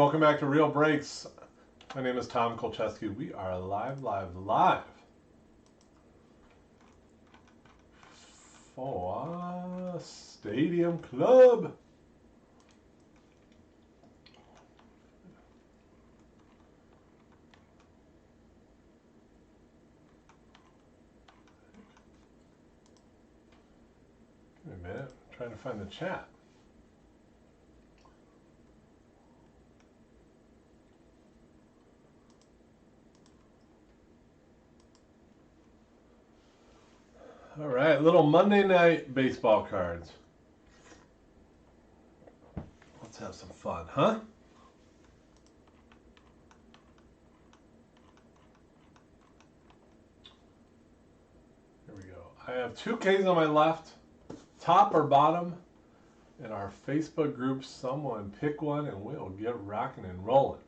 welcome back to Real Breaks. My name is Tom Kolcheski. We are live for Stadium Club. Give me a minute, I'm trying to find the chat. All right, little Monday night baseball cards. Let's have some fun, huh? Here we go. I have two Ks on my left, top or bottom. In our Facebook group, someone pick one and we'll get rocking and rolling.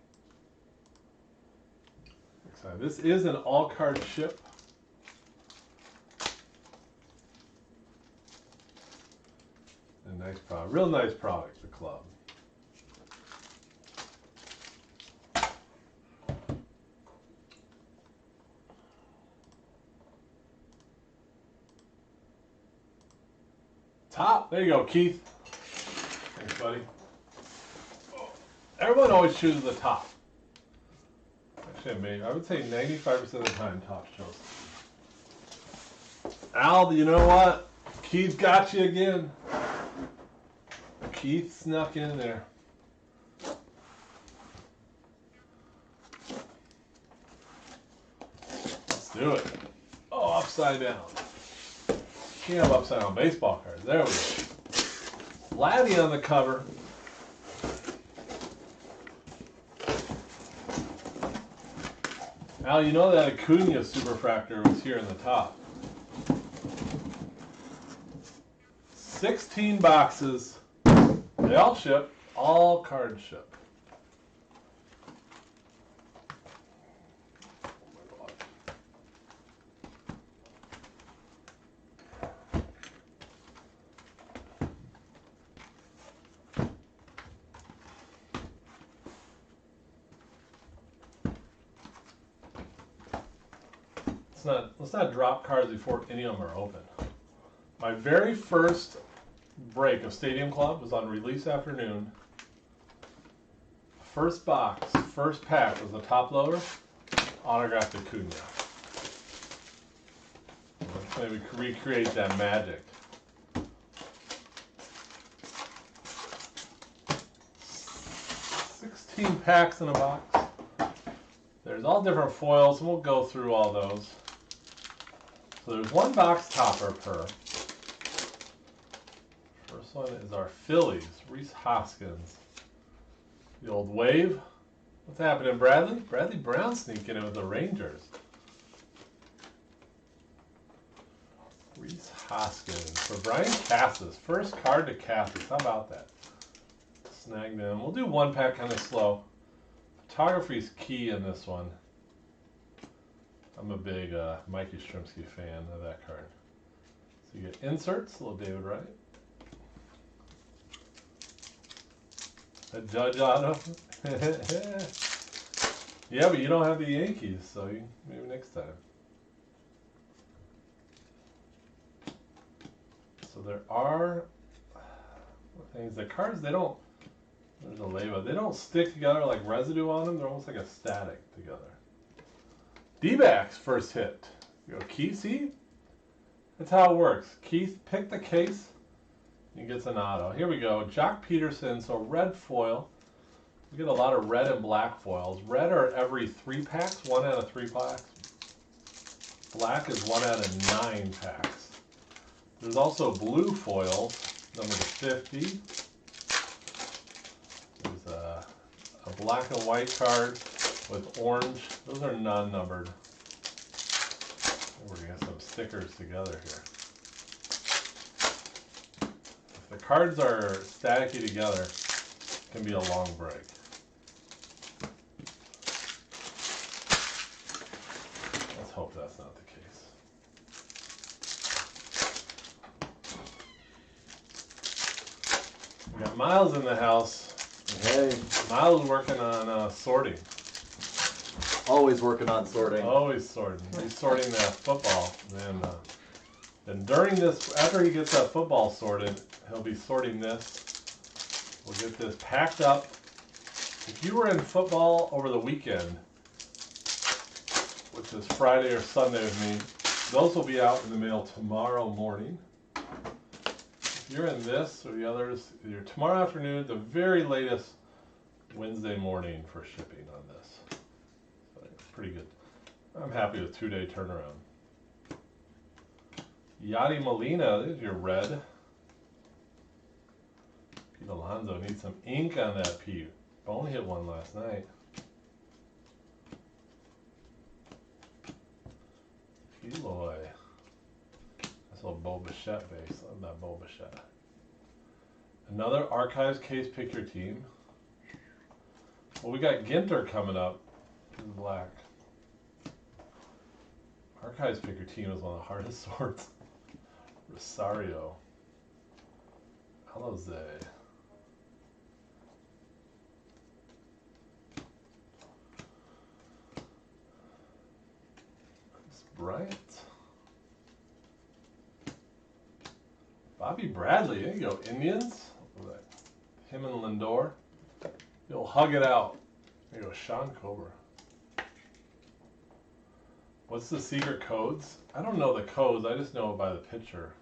Excited. This is an all-card ship. A nice product, real nice product, the club. Top, there you go, Keith. Thanks, buddy. Everyone always chooses the top. Actually, maybe I would say 95% of the time, top shows. Al, you know what? Keith got you again. Keith snuck in there. Let's do it. Oh, upside down. Can't have upside down baseball cards. There we go. Vladdy on the cover. Al, you know that Acuna Superfractor was here in the top. 16 boxes. They all ship, all cards ship. Let's not drop cards before any of them are open. My very first break of Stadium Club was on release afternoon. First box, first pack was the top loader, autographed Acuna. Let's maybe recreate that magic. 16 packs in a box. There's all different foils, and we'll go through all those. So there's one box topper per. First one is our Phillies, Rhys Hoskins. The old wave. What's happening, Bradley? Bradley Brown sneaking in with the Rangers. Rhys Hoskins for Brian Cassis. First card to Cassis. How about that? Snagged in. We'll do one pack kind of slow. Photography is key in this one. I'm a big Mike Yastrzemski fan of that card. So you get inserts, little David Wright. A Judge auto. Yeah, but you don't have the Yankees, so maybe next time. So there are things, the cards, they don't, there's a label, they don't stick together like residue on them, they're almost like a static together. D-backs first hit. You go Keith, see? That's how it works. Keith, pick the case. He gets an auto. Here we go. Jock Peterson. So red foil. We get a lot of red and black foils. Red are every 3 packs. 1 out of 3 packs. Black is 1 out of 9 packs. There's also blue foils. Number 50. There's a black and white card with orange. Those are non-numbered. We're going to get some stickers together here. If the cards are staticky together, it can be a long break. Let's hope that's not the case. We got Miles in the house. Hey. Miles is working on sorting. Always working on sorting. Always sorting. He's sorting that football. And during this, after he gets that football sorted, he'll be sorting this. We'll get this packed up. If you were in football over the weekend, which is Friday or Sunday with me, those will be out in the mail tomorrow morning. If you're in this or the others, either tomorrow afternoon, the very latest Wednesday morning for shipping on this. So it's pretty good. I'm happy with 2-day turnaround. Yadi Molina, there's your red. Pete Alonso needs some ink on that Pete. Only hit one last night. Eloy. That's a little Bo Bichette base. Love that Bo Bichette. Another Archives case, pick your team. Well, we got Ginter coming up in black. Archives pick your team is one of the hardest sorts. Rosario. Aloze. Chris Bryant. Bobby Bradley. There you go. Indians. Him and Lindor. You'll hug it out. There you go. Sean Cobra. What's the secret codes? I don't know the codes. I just know it by the picture.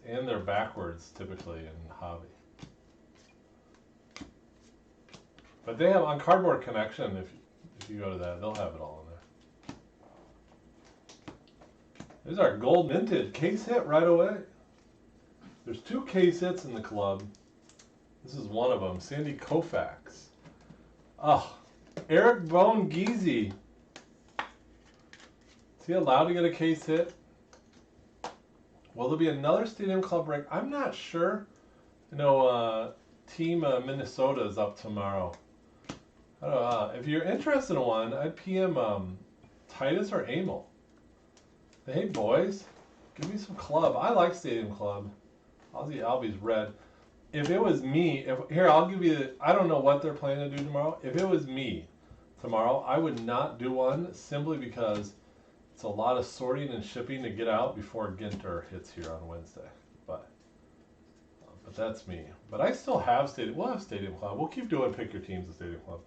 And they're backwards typically in hobby. But they have on Cardboard Connection, if you go to that, they'll have it all in there. There's our gold minted case hit right away. There's 2 case hits in the club. This is one of them. Sandy Koufax. Oh, Eric Bone Geezy. Is he allowed to get a case hit? Will there be another Stadium Club break? I'm not sure. You know, Team Minnesota is up tomorrow. I don't know, if you're interested in one, I'd PM Titus or Amel. Hey boys, give me some club. I like Stadium Club. Ozzy Albies red. If it was me, here I'll give you. I don't know what they're planning to do tomorrow. If it was me tomorrow, I would not do one simply because it's a lot of sorting and shipping to get out before Ginter hits here on Wednesday. But that's me. But I still have Stadium. We'll have Stadium Club. We'll keep doing pick your teams at Stadium Club.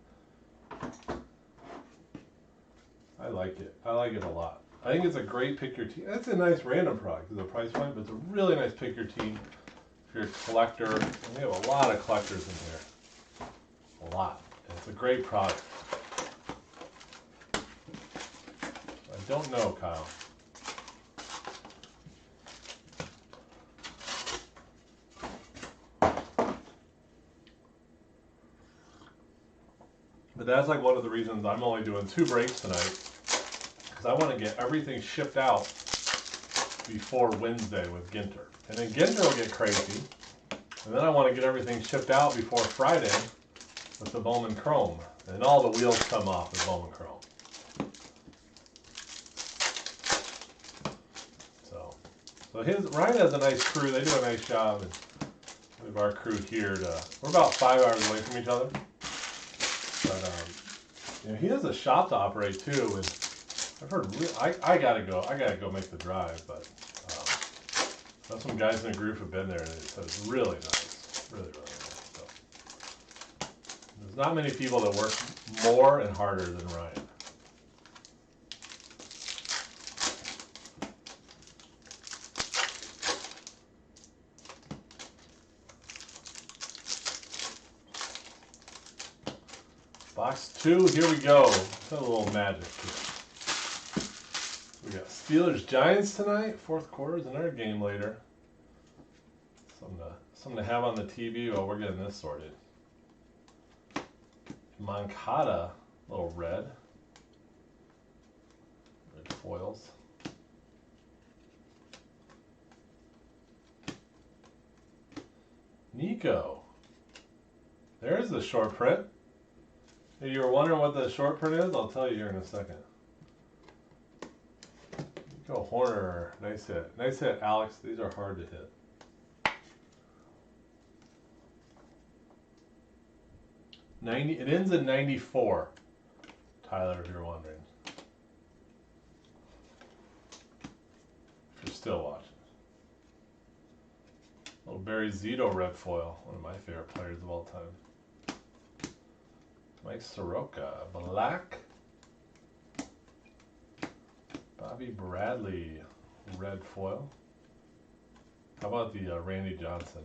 I like it. I like it a lot. I think it's a great pick your team. It's a nice random product. It's a price point, but it's a really nice pick your team if you're a collector. And we have a lot of collectors in here. A lot. And it's a great product. I don't know, Kyle. But that's like one of the reasons I'm only doing 2 breaks tonight. Because I want to get everything shipped out before Wednesday with Ginter. And then Ginter will get crazy. And then I want to get everything shipped out before Friday with the Bowman Chrome. And all the wheels come off with Bowman Chrome. So Ryan has a nice crew. They do a nice job. And we have our crew here. We're about 5 hours away from each other. But you know, he has a shop to operate too. And I've heard. I gotta go. I gotta go make the drive. But some guys in the group have been there, and they said it's really nice. Really, really nice. So there's not many people that work more and harder than Ryan. Box 2, here we go. Got a little magic here. We got Steelers Giants tonight. 4th quarter is another game later. Something to have on the TV while we're getting this sorted. Moncada, little red. Red foils. Nico. There's the short print. If you were wondering what the short print is, I'll tell you here in a second. Nico Horner, nice hit. Nice hit, Alex. These are hard to hit. 90. It ends in 94. Tyler, if you're wondering. If you're still watching. Little Barry Zito red foil. One of my favorite players of all time. Mike Soroka. Black. Bobby Bradley red foil. How about the Randy Johnson?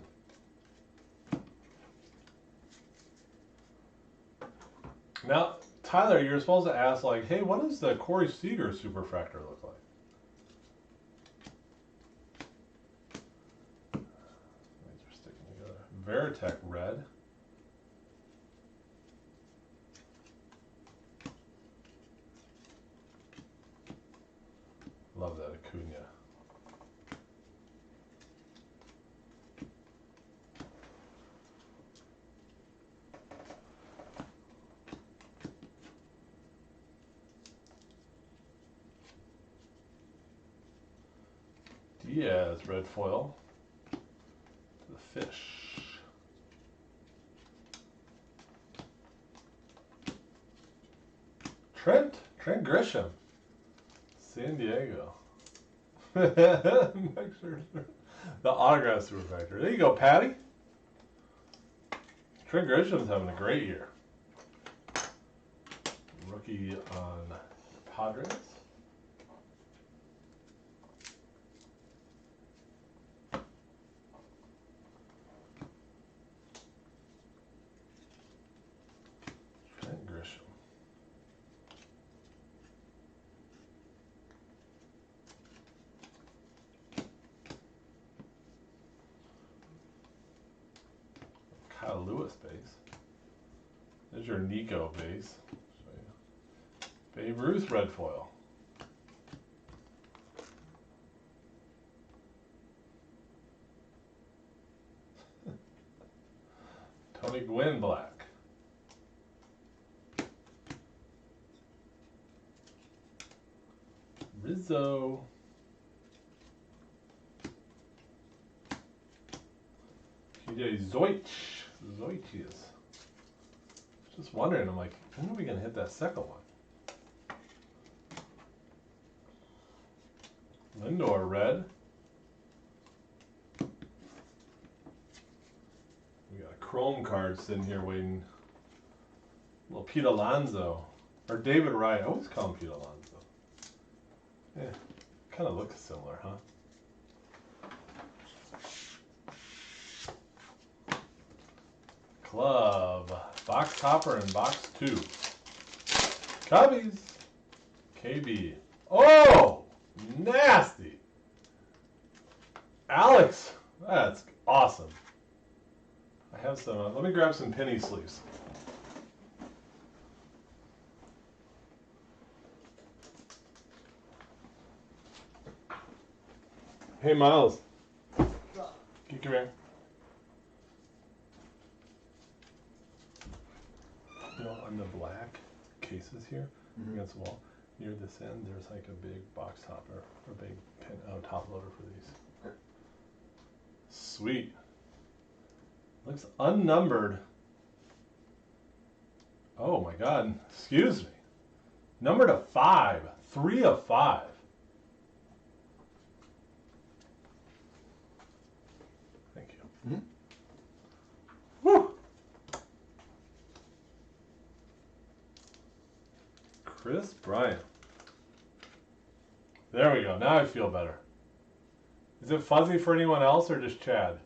Now, Tyler, you're supposed to ask, like, hey, what does the Corey Seager Superfractor look like? These are sticking together. Veritech red. Love that Acuna. Diaz red foil. The fish. Trent Grisham. San Diego. Make sure. The autograph Superfractor. There you go, Patty. Trent Grisham's having a great year. Rookie on Padres. Trent Grisham. Kyle Lewis base. There's your Nico base. Babe Ruth red foil. Tony Gwynn black. Rizzo. PJ Zoichius. Just wondering, I'm like, when are we gonna hit that second one? Lindor red. We got a chrome card sitting here waiting. Little Pete Alonso. Or David Wright. I always call him Pete Alonso. Yeah, kind of looks similar, huh? Club. Box topper and box 2. Cubbies. KB. Oh! Nasty. Alex. That's awesome. I have some. Let me grab some penny sleeves. Hey, Miles. Can you come here? You know, on the black cases here against the wall, near this end, there's like a big box topper or big pin, top loader for these. Sweet. Looks unnumbered. Oh my God. Excuse me. Numbered to 5. 3 of 5. Thank you. Woo! Chris Bryant. There we go. Now I feel better. Is it fuzzy for anyone else or just Chad?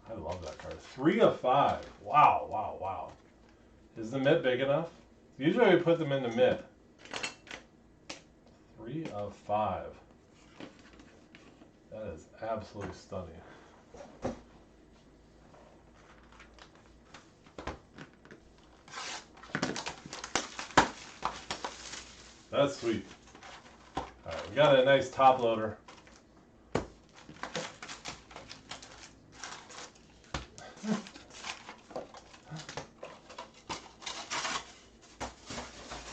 I love that card. 3 of 5. Wow, wow, wow. Is the mitt big enough? Usually we put them in the mitt. 3 of 5. That is absolutely stunning. That's sweet. Alright, we got a nice top loader.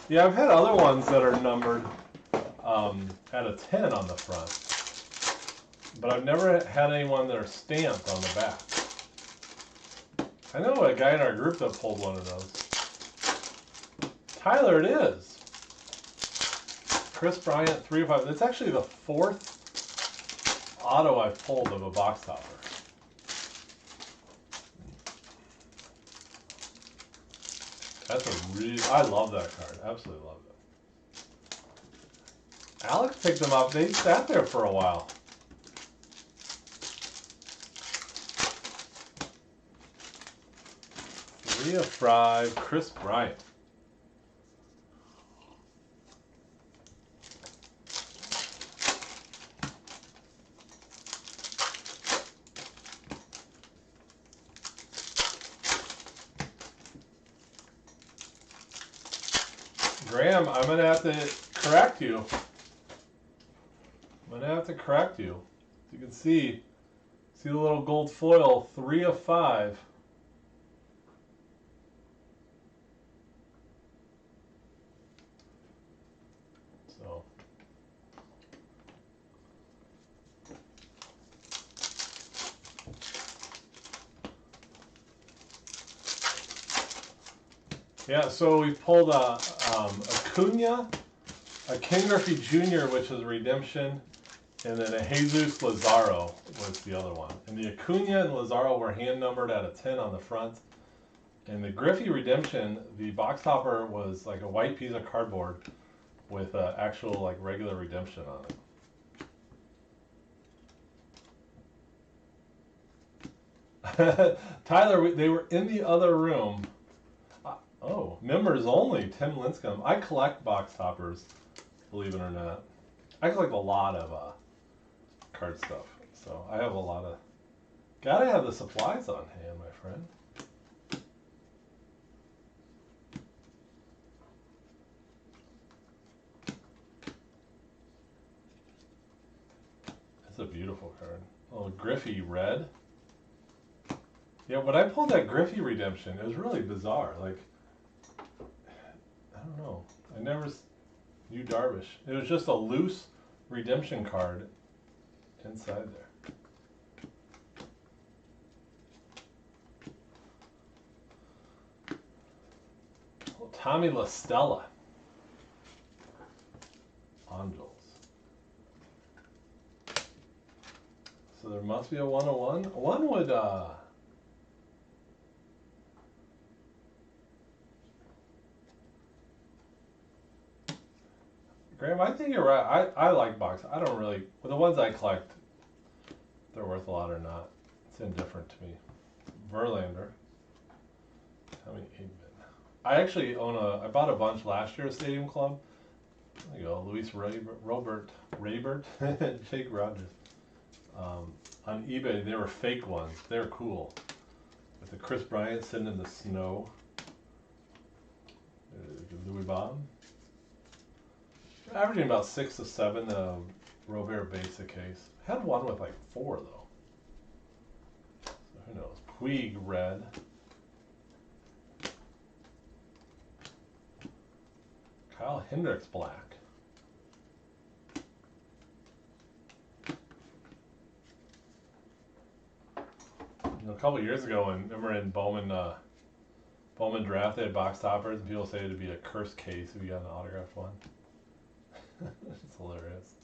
Yeah, I've had other ones that are numbered at a 10 on the front, but I've never had anyone that are stamped on the back. I know a guy in our group that pulled one of those. Tyler, it is. Chris Bryant, 3 of 5. That's actually the 4th auto I've pulled of a box topper. That's a really, I love that card. Absolutely love it. Alex picked them up. They sat there for a while. Three of 5, Chris Bryant. Graham, I'm going to have to correct you. I'm going to have to correct you. As you can see the little gold foil, 3 of 5. So. Yeah, so we pulled a Acuna, a Ken Griffey Jr., which is redemption, and then a Jesus Lazaro was the other one. And the Acuna and Lazaro were hand numbered at a 10 on the front. And the Griffey redemption, the box topper was like a white piece of cardboard with actual like regular redemption on it. Tyler, they were in the other room. Oh, members only, Tim Lincecum. I collect box toppers, believe it or not. I collect a lot of card stuff, so I have a lot of. Gotta have the supplies on hand, my friend. That's a beautiful card. Oh, Griffey red. Yeah, when I pulled that Griffey redemption, it was really bizarre. Like, I don't know. I never knew Darvish. It was just a loose redemption card inside there. Well, Tommy La Stella. Angels. So there must be a 101. One would, Graham, I think you're right. I like box. I don't really, well, the ones I collect, they're worth a lot or not. It's indifferent to me. Verlander. Tommy Aikman. I actually own I bought a bunch last year at Stadium Club. There you go, Luis Robert, Jake Rogers. On eBay, they were fake ones. They're cool. With the Chris Bryant sitting in the snow. Louis Bob. Averaging about 6 to 7. Robert basic case. Had one with like 4 though. So who knows? Puig red. Kyle Hendricks black. A couple years ago, when remember in Bowman draft, they had box toppers, and people say it'd be a cursed case if you got an autographed one. It's hilarious.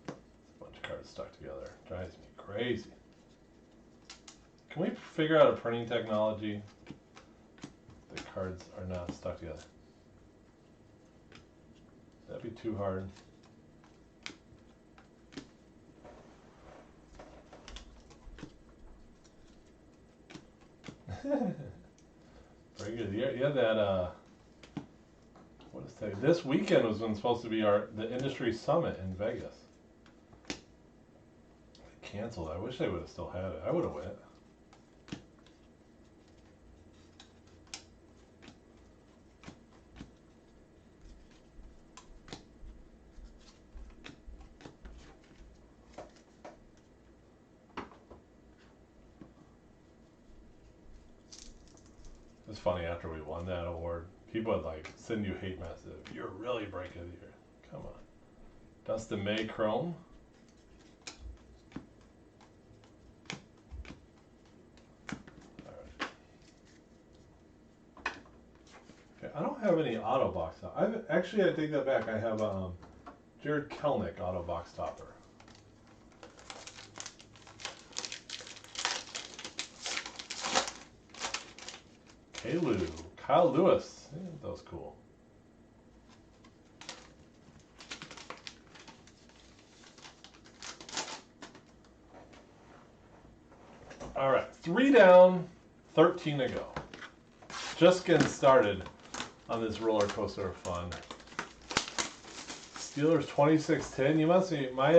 A bunch of cards stuck together. Drives me crazy. Can we figure out a printing technology that cards are not stuck together? That'd be too hard. Very good. You had that. What is today? This weekend was when supposed to be the industry summit in Vegas. They canceled. I wish they would have still had it. I would have went. It's funny, after we won that award, people would like send you hate messages. You're really breaking the year. Come on. Dustin May Chrome. I don't have any auto box top. I take that back. I have Jared Kelnick auto box topper. Kalu, Kyle Lewis. Yeah, that was cool. All right, 3 down, 13 to go. Just getting started on this roller coaster of fun. Steelers 26-10. You must be my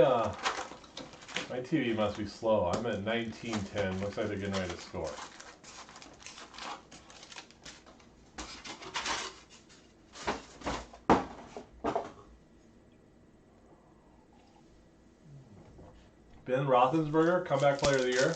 TV must be slow. I'm at 19-10. Looks like they're getting ready to score. Ben Roethlisberger, comeback player of the year.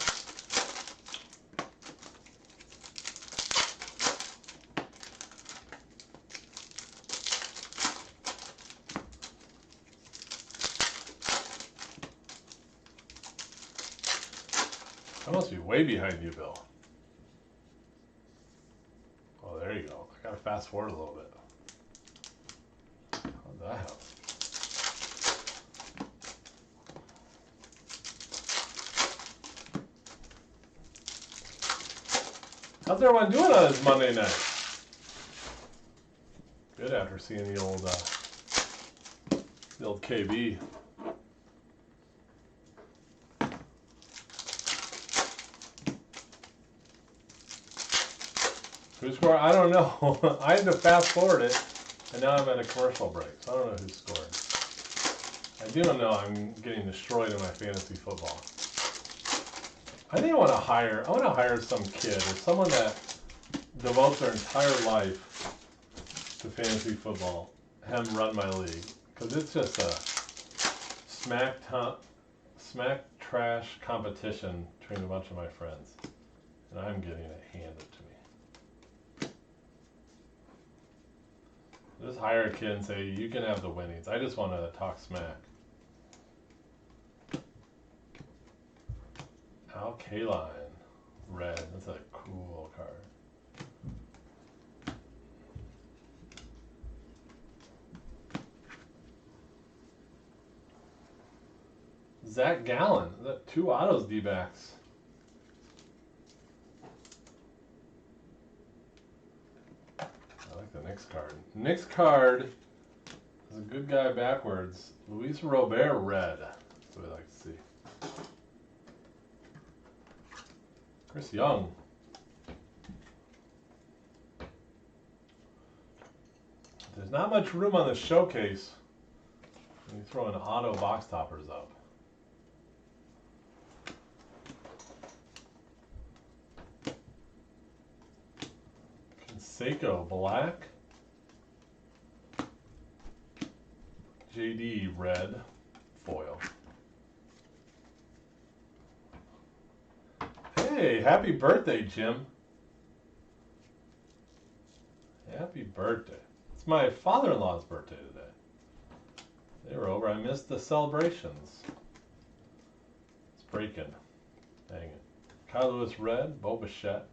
I must be way behind you, Bill. Oh, there you go. I gotta fast forward a little bit. How'd that happen? How's everyone doing on this Monday night? Good after seeing the old KB. Who scored? I don't know. I had to fast forward it, and now I'm at a commercial break, so I don't know who scored. I do know I'm getting destroyed in my fantasy football. I think I want to hire some kid or someone that devotes their entire life to fantasy football. Have him run my league, because it's just a smack trash competition between a bunch of my friends, and I'm getting it handed to me. Just hire a kid and say, you can have the winnings. I just want to talk smack. Al Kaline, red. That's a cool card. Zach Gallen. Is that 2 autos D-backs? I like the Knicks card. Knicks card is a good guy backwards. Luis Robert, red. That's what we like to see. Chris Young. There's not much room on the showcase when you throw in auto box toppers up. Seiko black. JD red foil. Hey, happy birthday, Jim. Happy birthday. It's my father-in-law's birthday today. They were over. I missed the celebrations. It's breaking. Dang it. Kyle Lewis red, Bo Bichette.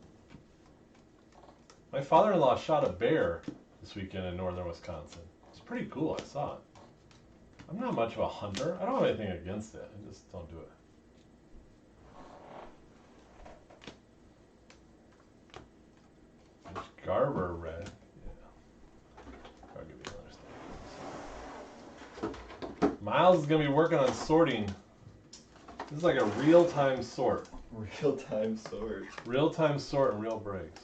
My father-in-law shot a bear this weekend in northern Wisconsin. It's pretty cool. I saw it. I'm not much of a hunter. I don't have anything against it. I just don't do it. Garber red. Yeah. I'll give you another stick. Miles is going to be working on sorting. This is like a real-time sort. Real-time sort. Real-time sort and real breaks.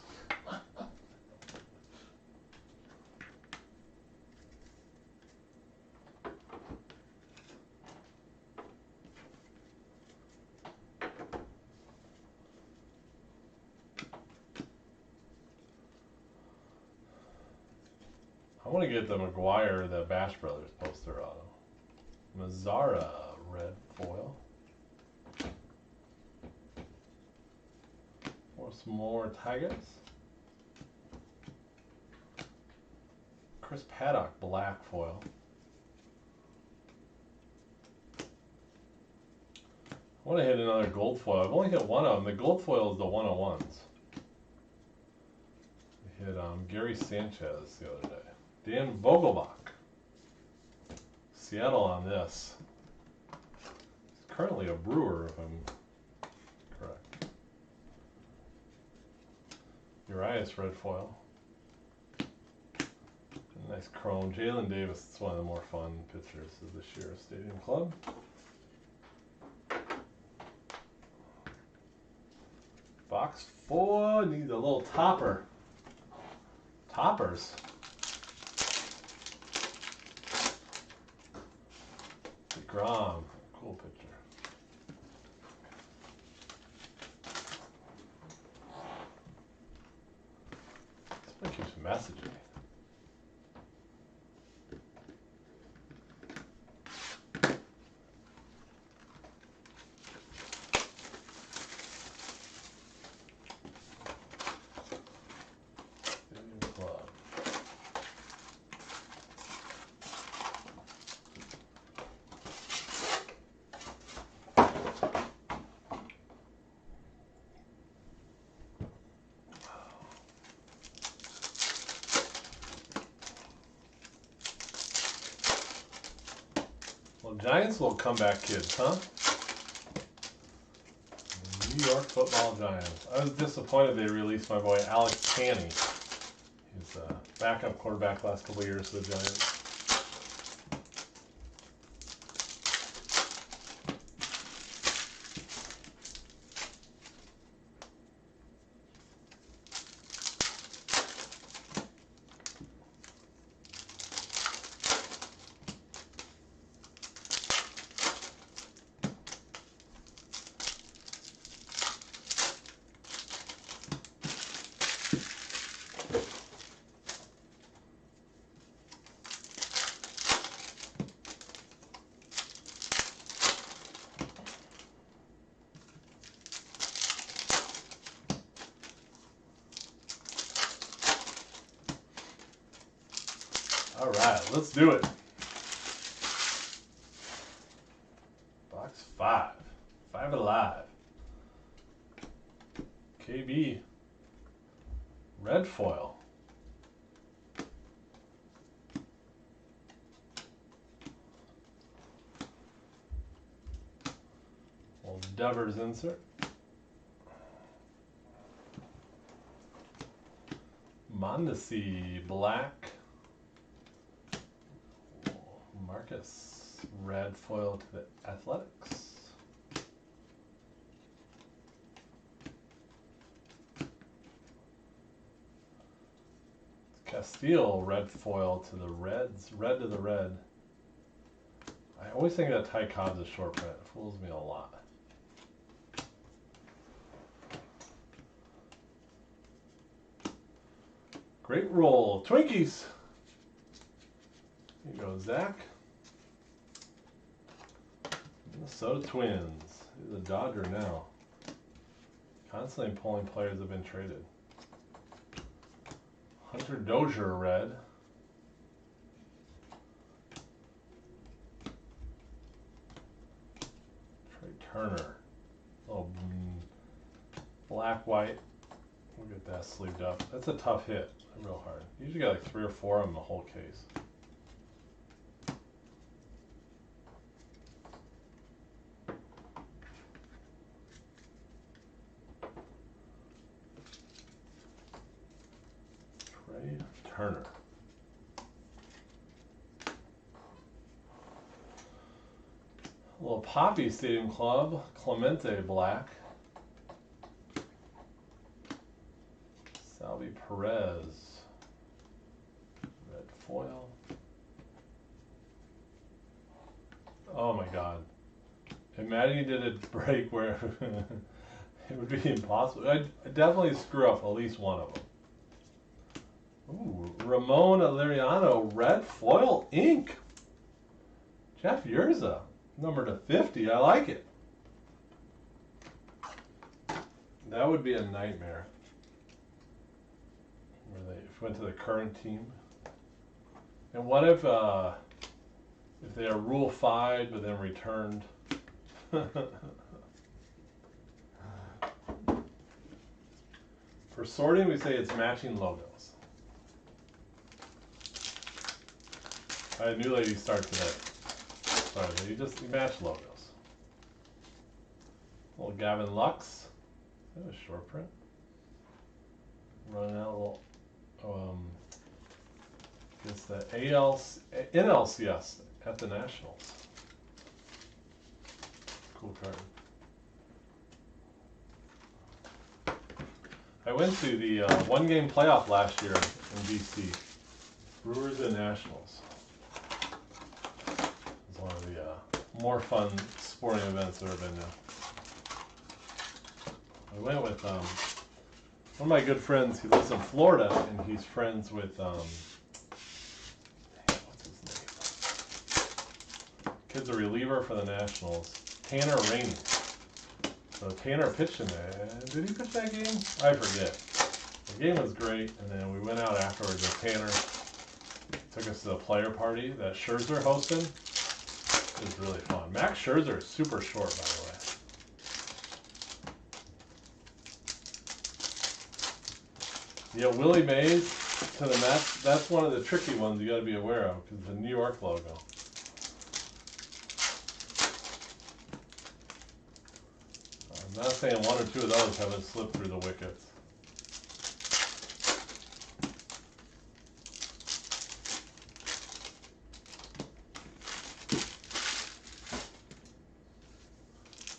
I want to get the McGuire, the Bash Brothers poster auto. Mazzara red foil. Or some more Tigers. Chris Paddock black foil. I want to hit another gold foil. I've only hit one of them. The gold foil is the 101s. We hit Gary Sanchez the other day. Dan Vogelbach. Seattle on this. He's currently a Brewer, if I'm correct. Urias red foil. Nice chrome. Jalen Davis is one of the more fun pitchers of this year's Stadium Club. Box 4 needs a little topper. Toppers. DeGrom, cool picture. This one keeps messaging me. Well, Giants little comeback kids, huh? New York Football Giants. I was disappointed they released my boy Alex Tanney. He's a backup quarterback last couple of years for the Giants. All right, let's do it. Box 5. 5 alive. KB. Red foil. Old Devers insert. Mondesi black. Marcus, red foil to the Athletics. Castile, red foil to the Reds, red to the red. I always think that Ty Cobb's a short print. It fools me a lot. Great roll. Twinkies. Here you go, Zach. Minnesota Twins. He's a Dodger now. Constantly pulling players that have been traded. Hunter Dozier, red. Trey Turner. Oh, black, white. We'll get that sleeved up. That's a tough hit. Real hard. You usually got like 3 or 4 of them in the whole case. Turner. A little Poppy Stadium Club, Clemente black. Salvi Perez, red foil. Oh my God. Imagine you did a break where it would be impossible. I'd definitely screw up at least one of them. Ooh, Ramon Aleriano, red foil ink. Jeff Yurza, number to 50. I like it. That would be a nightmare. Where they went to the current team. And what if they are Rule 5 but then returned? For sorting, we say it's matching logos. I had a new lady start today. Sorry, you match logos. Little Gavin Lux. That was short print. Running out a little. It's the NLCS at the Nationals. Cool card. I went to the one-game playoff last year in DC. Brewers and Nationals. It was one of the more fun sporting events I've ever been to. I went with one of my good friends. He lives in Florida, and he's friends with what's his name? Kid's a reliever for the Nationals, Tanner Rainey. So Tanner pitched in there. Did he pitch that game? I forget. The game was great, and then we went out afterwards. And Tanner took us to the player party that Scherzer hosted. It was really fun. Max Scherzer is super short, by the way. Yeah, Willie Mays to the Mets. That's one of the tricky ones you got to be aware of because the New York logo. I'm not saying one or two of those haven't slipped through the wickets.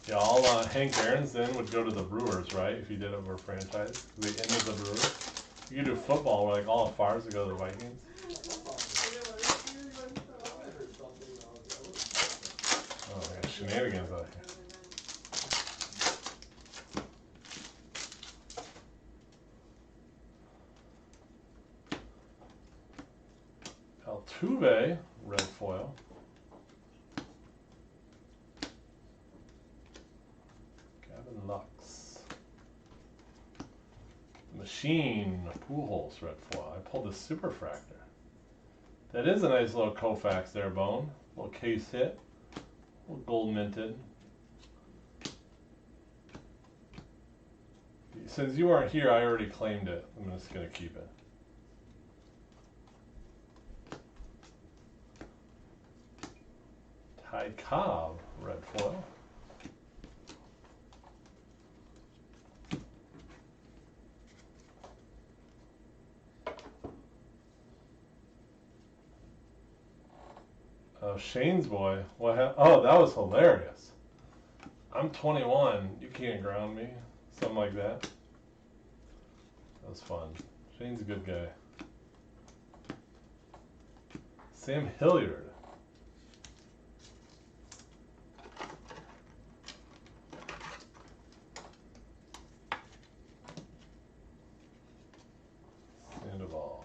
Yeah, all Hank Aaron's then would go to the Brewers, right? If he did it for a franchise, they ended the Brewers. You could do football where like all the Favres would go to the Vikings. Oh, I got shenanigans out here. Altuve, red foil. Gavin Lux. Machine, Pujols, red foil. I pulled the Superfractor. That is a nice little Koufax there, Bone. Little case hit. Little gold minted. Since you weren't here, I already claimed it. I'm just going to keep it. Ty Cobb, red foil. Shane's boy. What? Oh, that was hilarious. I'm 21. You can't ground me. Something like that. That was fun. Shane's a good guy. Sam Hilliard. Sandoval.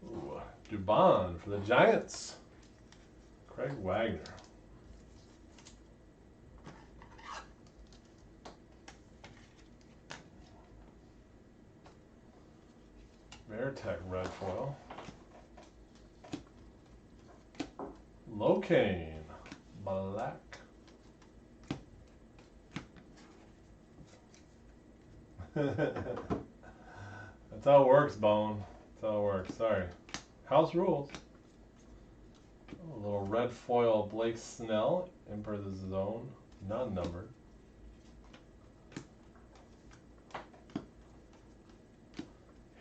Ooh, Dubon for the Giants. Craig Wagner. Veritech red foil. Locane black. That's how it works, Bone. That's how it works. Sorry. House rules. A little red foil Blake Snell, Emperor's Zone, non-numbered.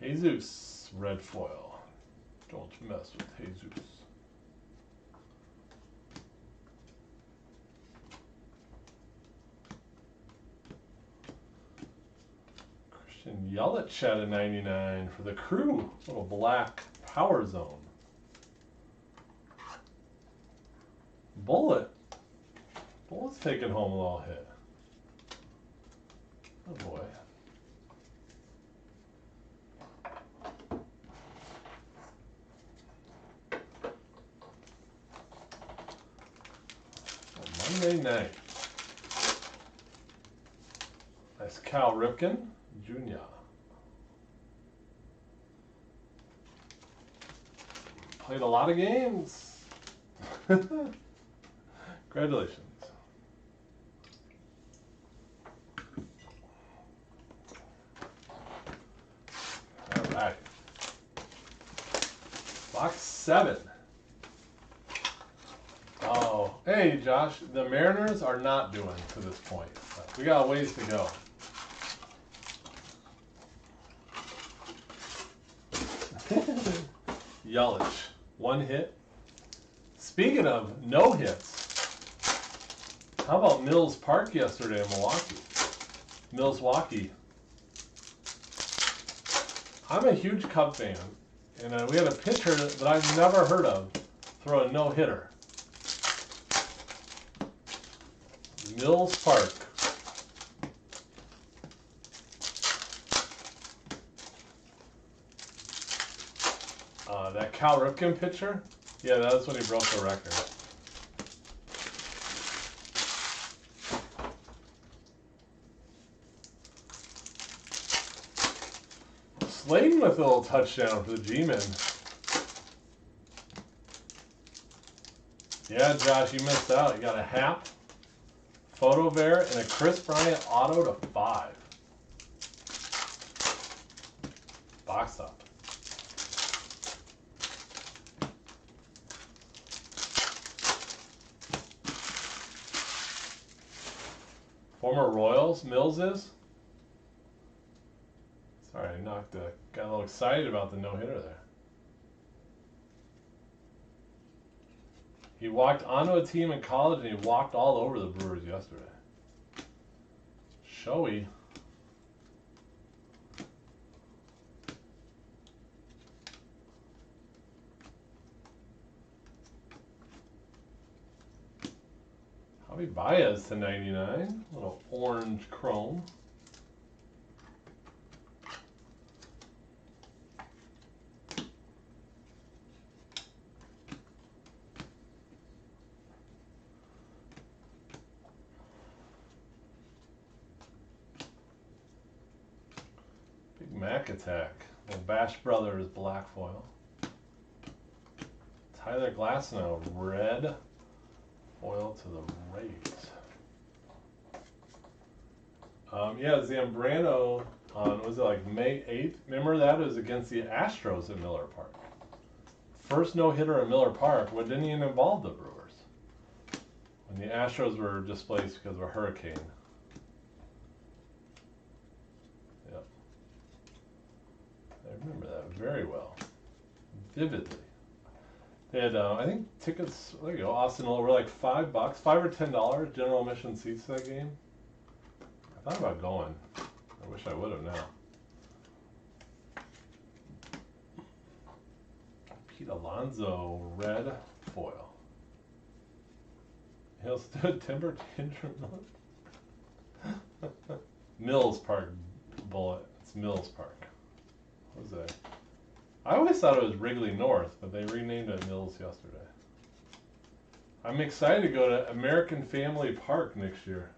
Jesus, red foil. Don't mess with Jesus. Christian Yelich at a 99 for the Crew. Little black Power Zone. Bullet. Bullet's taking home a little hit. Oh boy. Monday night. That's Cal Ripken Jr. Played a lot of games. Congratulations. 7. Oh, hey Josh, the Mariners are not doing to this point. We got a ways to go. Yelich, 1 hit. Speaking of no hits, how about Mills Park yesterday in Milwaukee? Milwaukee. I'm a huge Cub fan, and we had a pitcher that I've never heard of throw a no-hitter. Mills Park. That Cal Ripken pitcher? Yeah, that was when he broke the record. Slayton with a little touchdown for the G-Men. Yeah, Josh, you missed out. You got a Hap, Photo Bear, and a Chris Bryant auto to 5. Box up. Former Royals, Mills is? Sorry, I got a little excited about the no-hitter there. He walked onto a team in college and he walked all over the Brewers yesterday. Showy. Javi Baez to 99. Little orange chrome. Big Mac Attack. Little Bash Brothers black foil. Tyler Glasnow red foil to the Rays. Yeah, Zambrano on, was it like May 8th? Remember that? It was against the Astros at Miller Park. First no-hitter at Miller Park, what didn't even involve the Brewers. When the Astros were displaced because of a hurricane. Yep. I remember that very well. Vividly. They had, I think, tickets, there you go, Austin were like $5, $5 or $10, general admission seats to that game. I thought about going. I wish I would have now. Pete Alonso, red foil. He'll stood Timber Tantrum. Mills Park bullet. It's Mills Park. What was that? I always thought it was Wrigley North, but they renamed it Mills yesterday. I'm excited to go to American Family Park next year.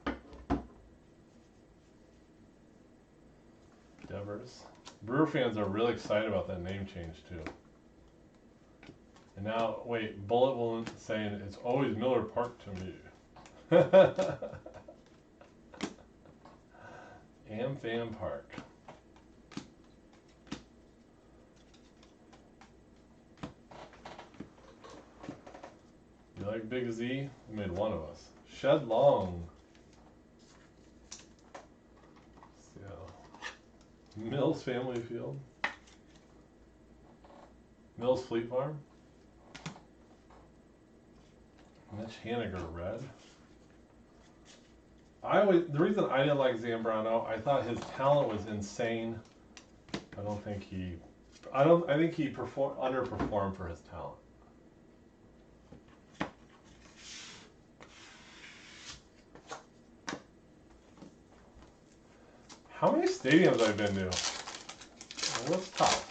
Devers. Brewer fans are really excited about that name change too. And now, wait, Bullet will saying it's always Miller Park to me. AmFam Park. You like Big Z? He made one of us. Shed Long. Mills Family Field. Mills Fleet Farm. Mitch Haniger red. The reason I didn't like Zambrano, I thought his talent was insane. I think he underperformed for his talent. How many stadiums I've been to? Well, let's talk.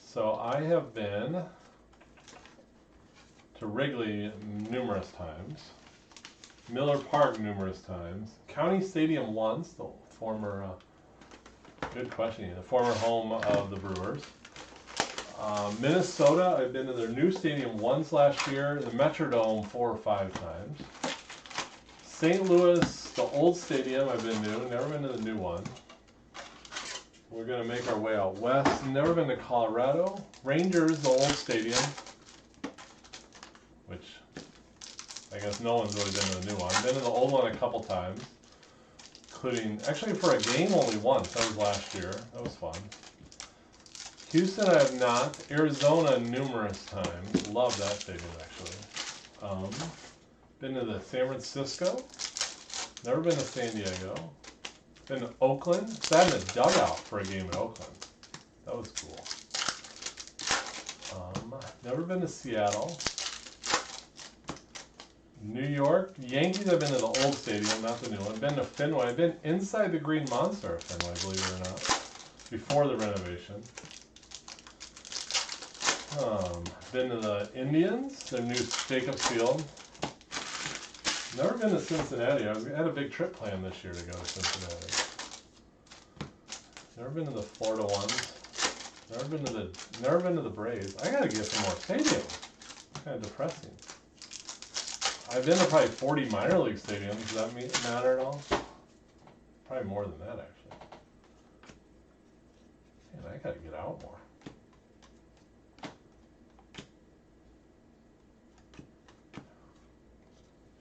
So I have been to Wrigley numerous times, Miller Park numerous times, County Stadium once, the former, good question, the former home of the Brewers. Minnesota, I've been to their new stadium once last year, the Metrodome 4 or 5 times. St. Louis, the old stadium I've been to, never been to the new one. we're gonna make our way out west. Never been to Colorado. Rangers, the old stadium, which I guess no one's really been to the new one. Been to the old one a couple times, including actually for a game only once. That was last year. That was fun. Houston, I have not. Arizona, numerous times. Love that stadium actually. Been to the San Francisco. Never been to San Diego. Been to Oakland. Sat in a dugout for a game in Oakland. That was cool. Never been to Seattle. New York. Yankees, I've been to the old stadium, not the new one. Been to Fenway. I've been inside the Green Monster at Fenway, believe it or not, before the renovation. Been to the Indians, their new Jacobs Field. Never been to Cincinnati. I had a big trip planned this year to go to Cincinnati. Never been to the Florida ones. Never been to the Braves. I gotta get some more stadiums. Kind of depressing. I've been to probably 40 minor league stadiums. Does that matter at all? Probably more than that actually. Man, I gotta get out more.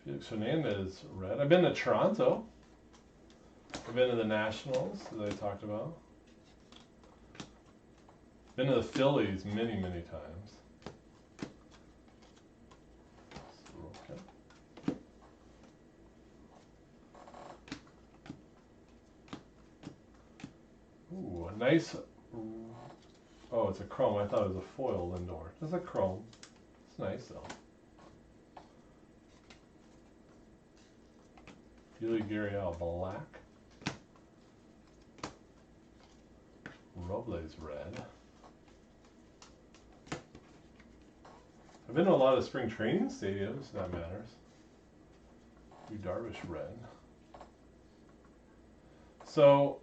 Felix Hernandez, red. I've been to Toronto. I've been to the Nationals, as I talked about. Been to the Phillies many, many times. Okay. Ooh, a nice. Oh, it's a chrome. I thought it was a foil Lindor. It's a chrome. It's nice though. Yuli Gurriel black. Robles red. I've been to a lot of spring training stadiums, that matters. Yu Darvish red. So,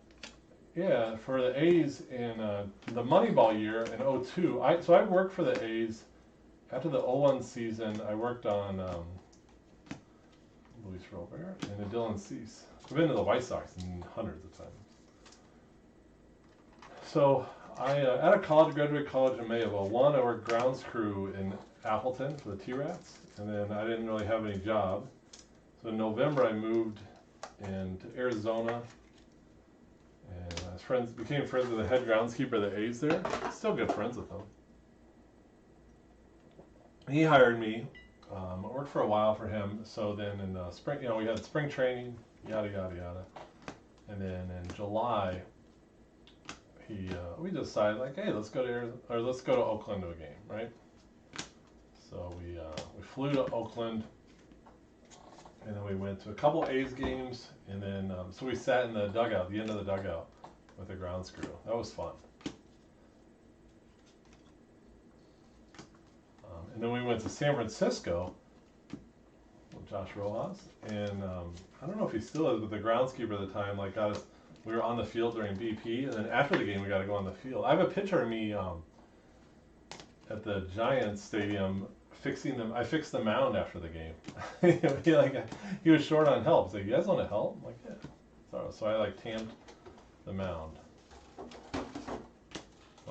yeah, for the A's in the Moneyball year in 02, so I worked for the A's after the 01 season. I worked on Luis Robert and the Dylan Cease. I've been to the White Sox hundreds of times. So I out of college, graduated college in May of 01. I worked grounds crew in Appleton for the T-Rats, and then I didn't really have any job. So in November I moved into Arizona, and I was became friends with the head groundskeeper of the A's there. Still good friends with him. He hired me. I worked for a while for him. So then in spring, we had spring training, yada yada yada, and then in July, we decided like, hey, let's go to Oakland to a game, right? So we flew to Oakland, and then we went to a couple A's games, and then so we sat in the dugout, the end of the dugout, with the grounds crew. That was fun. And then we went to San Francisco with Josh Rojas, and I don't know if he still is, but the groundskeeper at the time got us. We were on the field during BP, and then after the game we got to go on the field. I have a picture of me at the Giants stadium fixing them. I fixed the mound after the game. he was short on help. He's like, "You guys want to help?" I'm like, "Yeah." So I tamped the mound.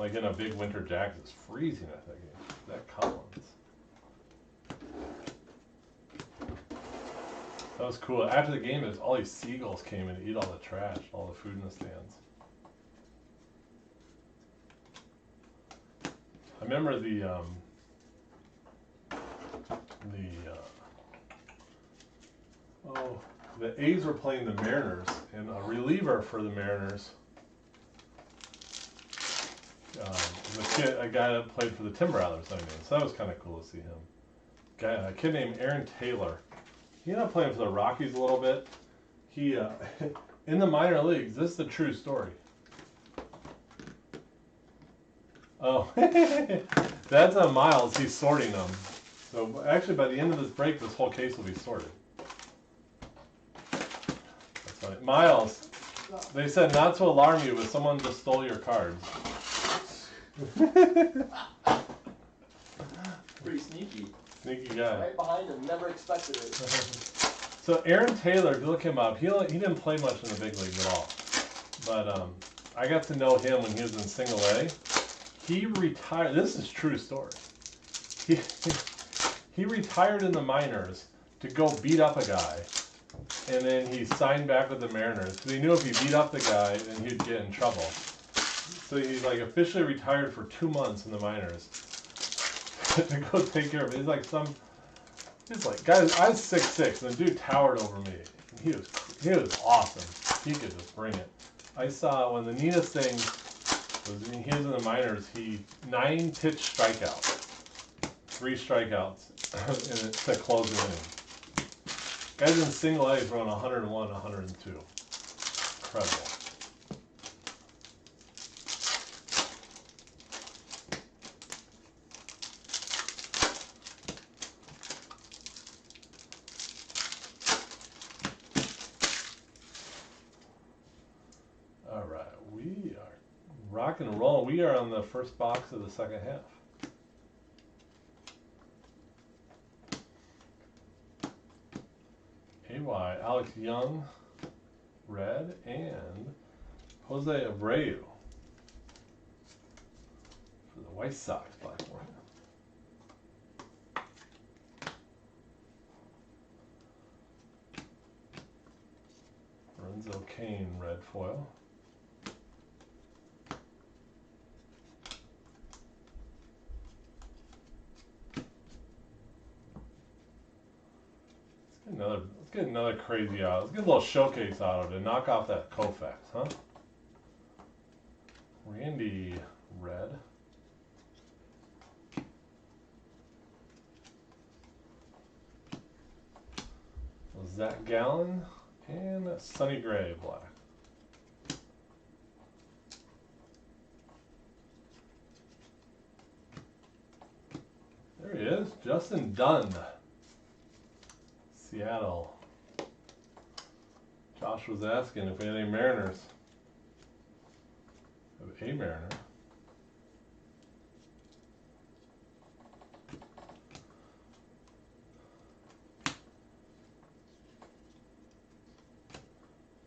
In a big winter jacket. It's freezing at that game. That Collins. That was cool. After the game, all these seagulls came in to eat all the trash, all the food in the stands. I remember the A's were playing the Mariners, and a reliever for the Mariners, a guy that played for the Tim Rattlers, so that was kind of cool to see him. A kid named Aaron Taylor. He ended up playing for the Rockies a little bit. He, in the minor leagues, this is the true story. Oh, that's Miles. He's sorting them. So actually, by the end of this break, this whole case will be sorted. That's funny. Miles, they said not to alarm you, but someone just stole your cards. Pretty sneaky. Sneaky guy. Right behind him, never expected it. So Aaron Taylor, if you look him up, he didn't play much in the big leagues at all. But I got to know him when he was in single A. He retired. This is true story. He he retired in the minors to go beat up a guy, and then he signed back with the Mariners because he knew if he beat up the guy, then he'd get in trouble. So he's like officially retired for 2 months in the minors to go take care of it. He's like guys. I was 6'6", and the dude towered over me. He was awesome. He could just bring it. I saw when the neatest thing was when he was in the minors. He 9-pitch strikeouts, 3 strikeouts, to close the inning. Guys in single A throwing 101, 102. Incredible. All right, we are rock and roll. We are on the first box of the second half. AY, Alex Young, red, and Jose Abreu for the White Sox, black and white. Lorenzo Cain, red foil. Let's get another crazy auto. Let's get a little showcase auto to knock off that Koufax, huh? Randy, red. Zach Gallen and Sonny Gray, black. There he is, Justin Dunn. Seattle. Josh was asking if we had any Mariners. We have a Mariner.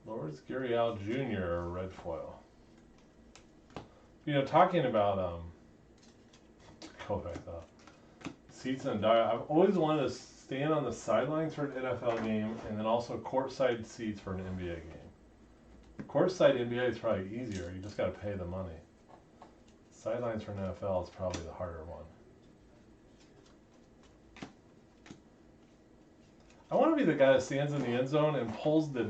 Lourdes Gurriel Jr., red foil. You know, talking about Koufax, seats and diet, I've always wanted to stand on the sidelines for an NFL game and then also courtside seats for an NBA game. Courtside NBA is probably easier. You just got to pay the money. Sidelines for an NFL is probably the harder one. I want to be the guy that stands in the end zone and pulls the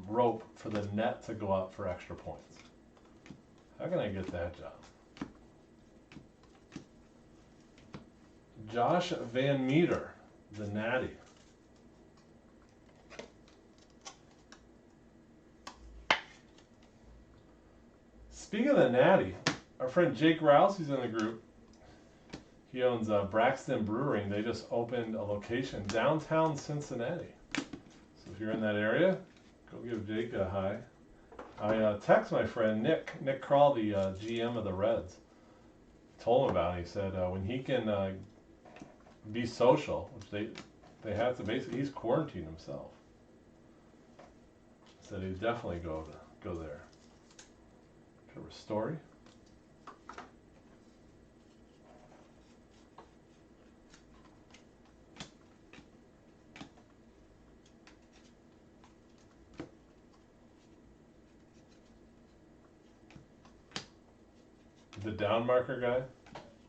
rope for the net to go up for extra points. How can I get that job? Josh Van Meter, the Natty. Speaking of the Natty, our friend Jake Rouse, who's in the group, he owns Braxton Brewing. They just opened a location downtown Cincinnati. So if you're in that area, go give Jake a hi. I text my friend Nick Kroll, the GM of the Reds. Told him about it. He said when he can be social, which they have to basically, he's quarantined himself. Said he'd definitely go there. Trevor Story. The down marker guy?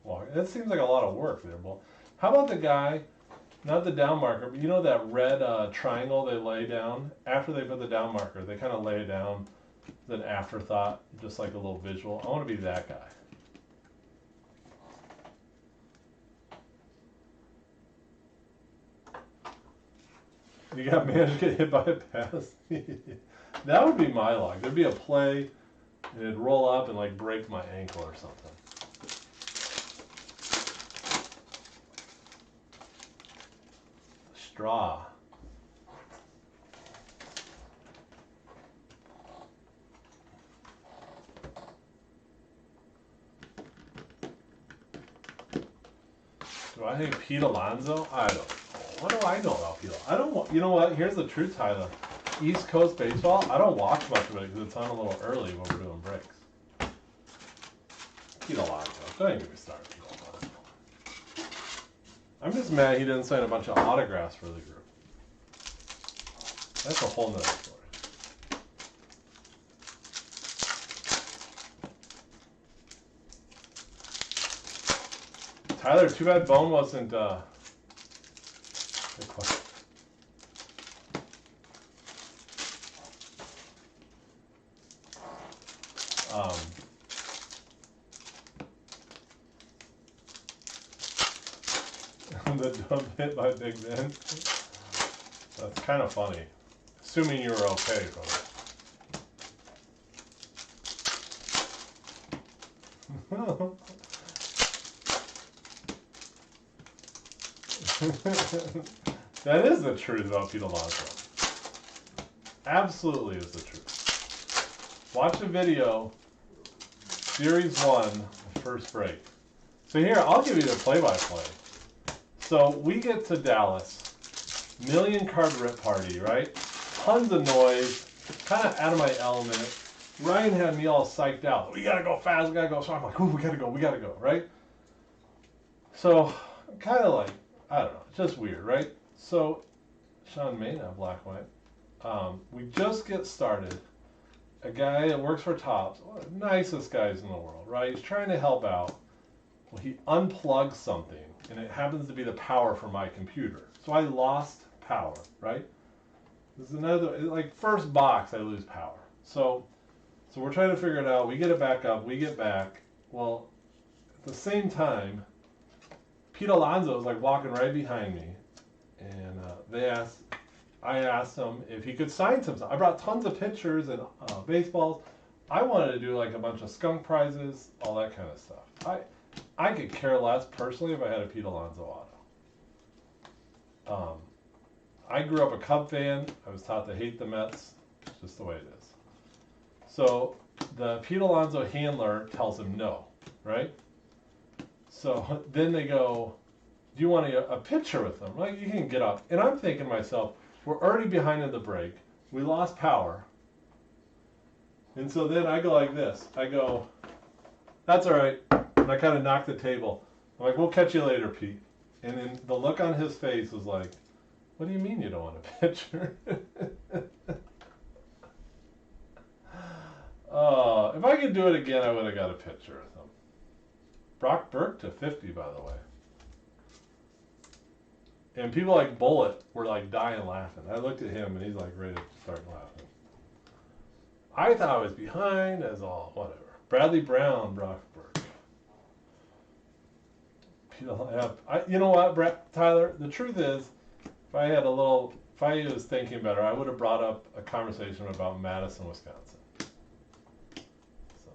Well, that seems like a lot of work there, Bull. How about the guy, not the down marker, but you know that red triangle they lay down? After they put the down marker, they kind of lay it down as an afterthought, just like a little visual. I want to be that guy. You got managed to get hit by a pass? That would be my luck. There'd be a play, and it'd roll up and like break my ankle or something. Straw. Do I think Pete Alonso? I don't know. What do I know about Pete? I don't. You know what? Here's the truth, Tyler. East Coast baseball. I don't watch much of it because it's on a little early when we're doing breaks. Pete Alonso. Don't even get me started. Pete Alonso. I'm just mad he didn't sign a bunch of autographs for the group. That's a whole nother story. Tyler, too bad Bone wasn't good question. The dub hit by Big Ben. That's kind of funny. Assuming you were okay, brother. That is the truth about Pete Alonso. Absolutely is the truth. Watch the video, Series 1, first break. So here, I'll give you the play-by-play. So we get to Dallas, million card rip party, right? Tons of noise, kind of out of my element. Ryan had me all psyched out. We gotta go fast, we gotta go. So I'm like, ooh, we gotta go, right? So, kind of like, I don't know, it's just weird, right? So, Sean Mayna, Black White. We just get started. A guy that works for Topps, one of the nicest guys in the world, right? He's trying to help out. Well, he unplugs something, and it happens to be the power for my computer. So I lost power, right? This is another, like, first box, I lose power. So we're trying to figure it out. We get it back up. We get back. Well, at the same time, Pete Alonso was like walking right behind me, and I asked him if he could sign some stuff. I brought tons of pictures and baseballs. I wanted to do like a bunch of skunk prizes, all that kind of stuff. I could care less personally if I had a Pete Alonso auto. I grew up a Cub fan. I was taught to hate the Mets. It's just the way it is. So the Pete Alonso handler tells him no, right? So then they go, do you want a picture with them? Like, you can get up. And I'm thinking to myself, we're already behind in the break. We lost power. And so then I go like this. I go, that's all right. And I kind of knock the table. I'm like, we'll catch you later, Pete. And then the look on his face was like, what do you mean you don't want a picture? If I could do it again, I would have got a picture with him. Brock Burke to 50, by the way. And people like Bullet were like dying laughing. I looked at him and he's like ready to start laughing. I thought I was behind as all, whatever. Bradley Brown, Brock Burke. You know what, Tyler? The truth is, if I was thinking better, I would have brought up a conversation about Madison, Wisconsin. So,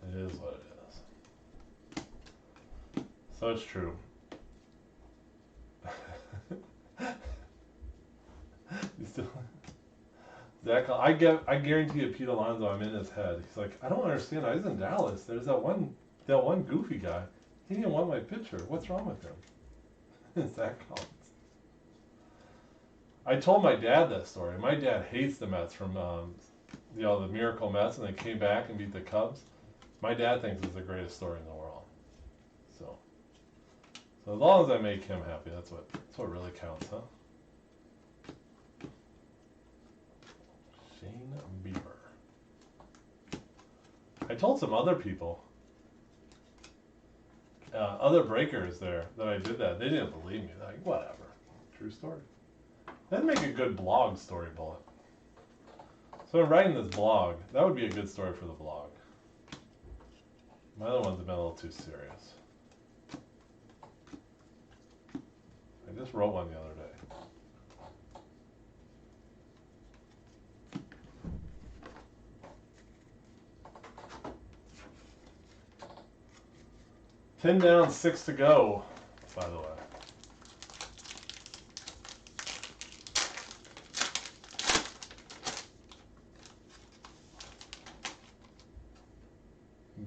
it is what it is. So it's true. You still, Zach, I guarantee you, Pete Alonso, I'm in his head. He's like, I don't understand. I was in Dallas. There's that one goofy guy. He didn't want my picture. What's wrong with him? Zach Collins. I told my dad that story. My dad hates the Mets from the Miracle Mets, and they came back and beat the Cubs. My dad thinks it's the greatest story in the world. So as long as I make him happy, that's what really counts, huh? Shane Bieber. I told some other people, other breakers there, that I did that. They didn't believe me. They're like, whatever. True story. That'd make a good blog story, Bullet. So I'm writing this blog. That would be a good story for the blog. My other ones have been a little too serious. I just wrote one the other day. Ten down, 6 to go, by the way.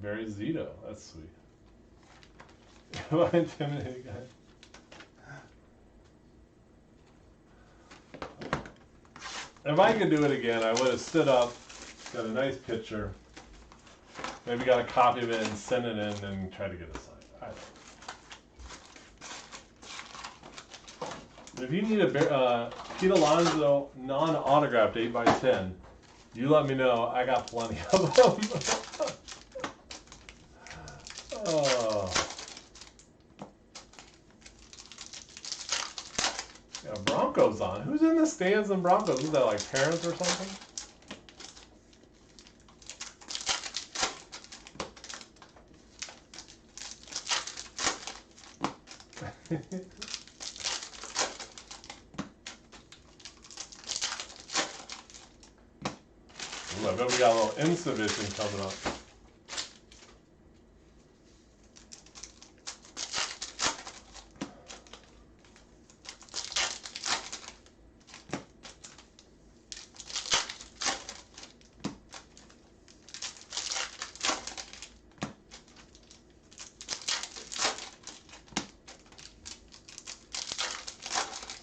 Barry Zito, that's sweet. Am I intimidating, guys? If I could do it again, I would have stood up, got a nice picture. Maybe got a copy of it and sent it in and tried to get it signed. I don't know. But if you need a Pete Alonso non-autographed 8x10, you let me know. I got plenty of them. Oh. Yeah, Broncos on. Who's in the stands in Broncos? Is that like parents or something? Ooh, I bet we got a little exhibition coming up.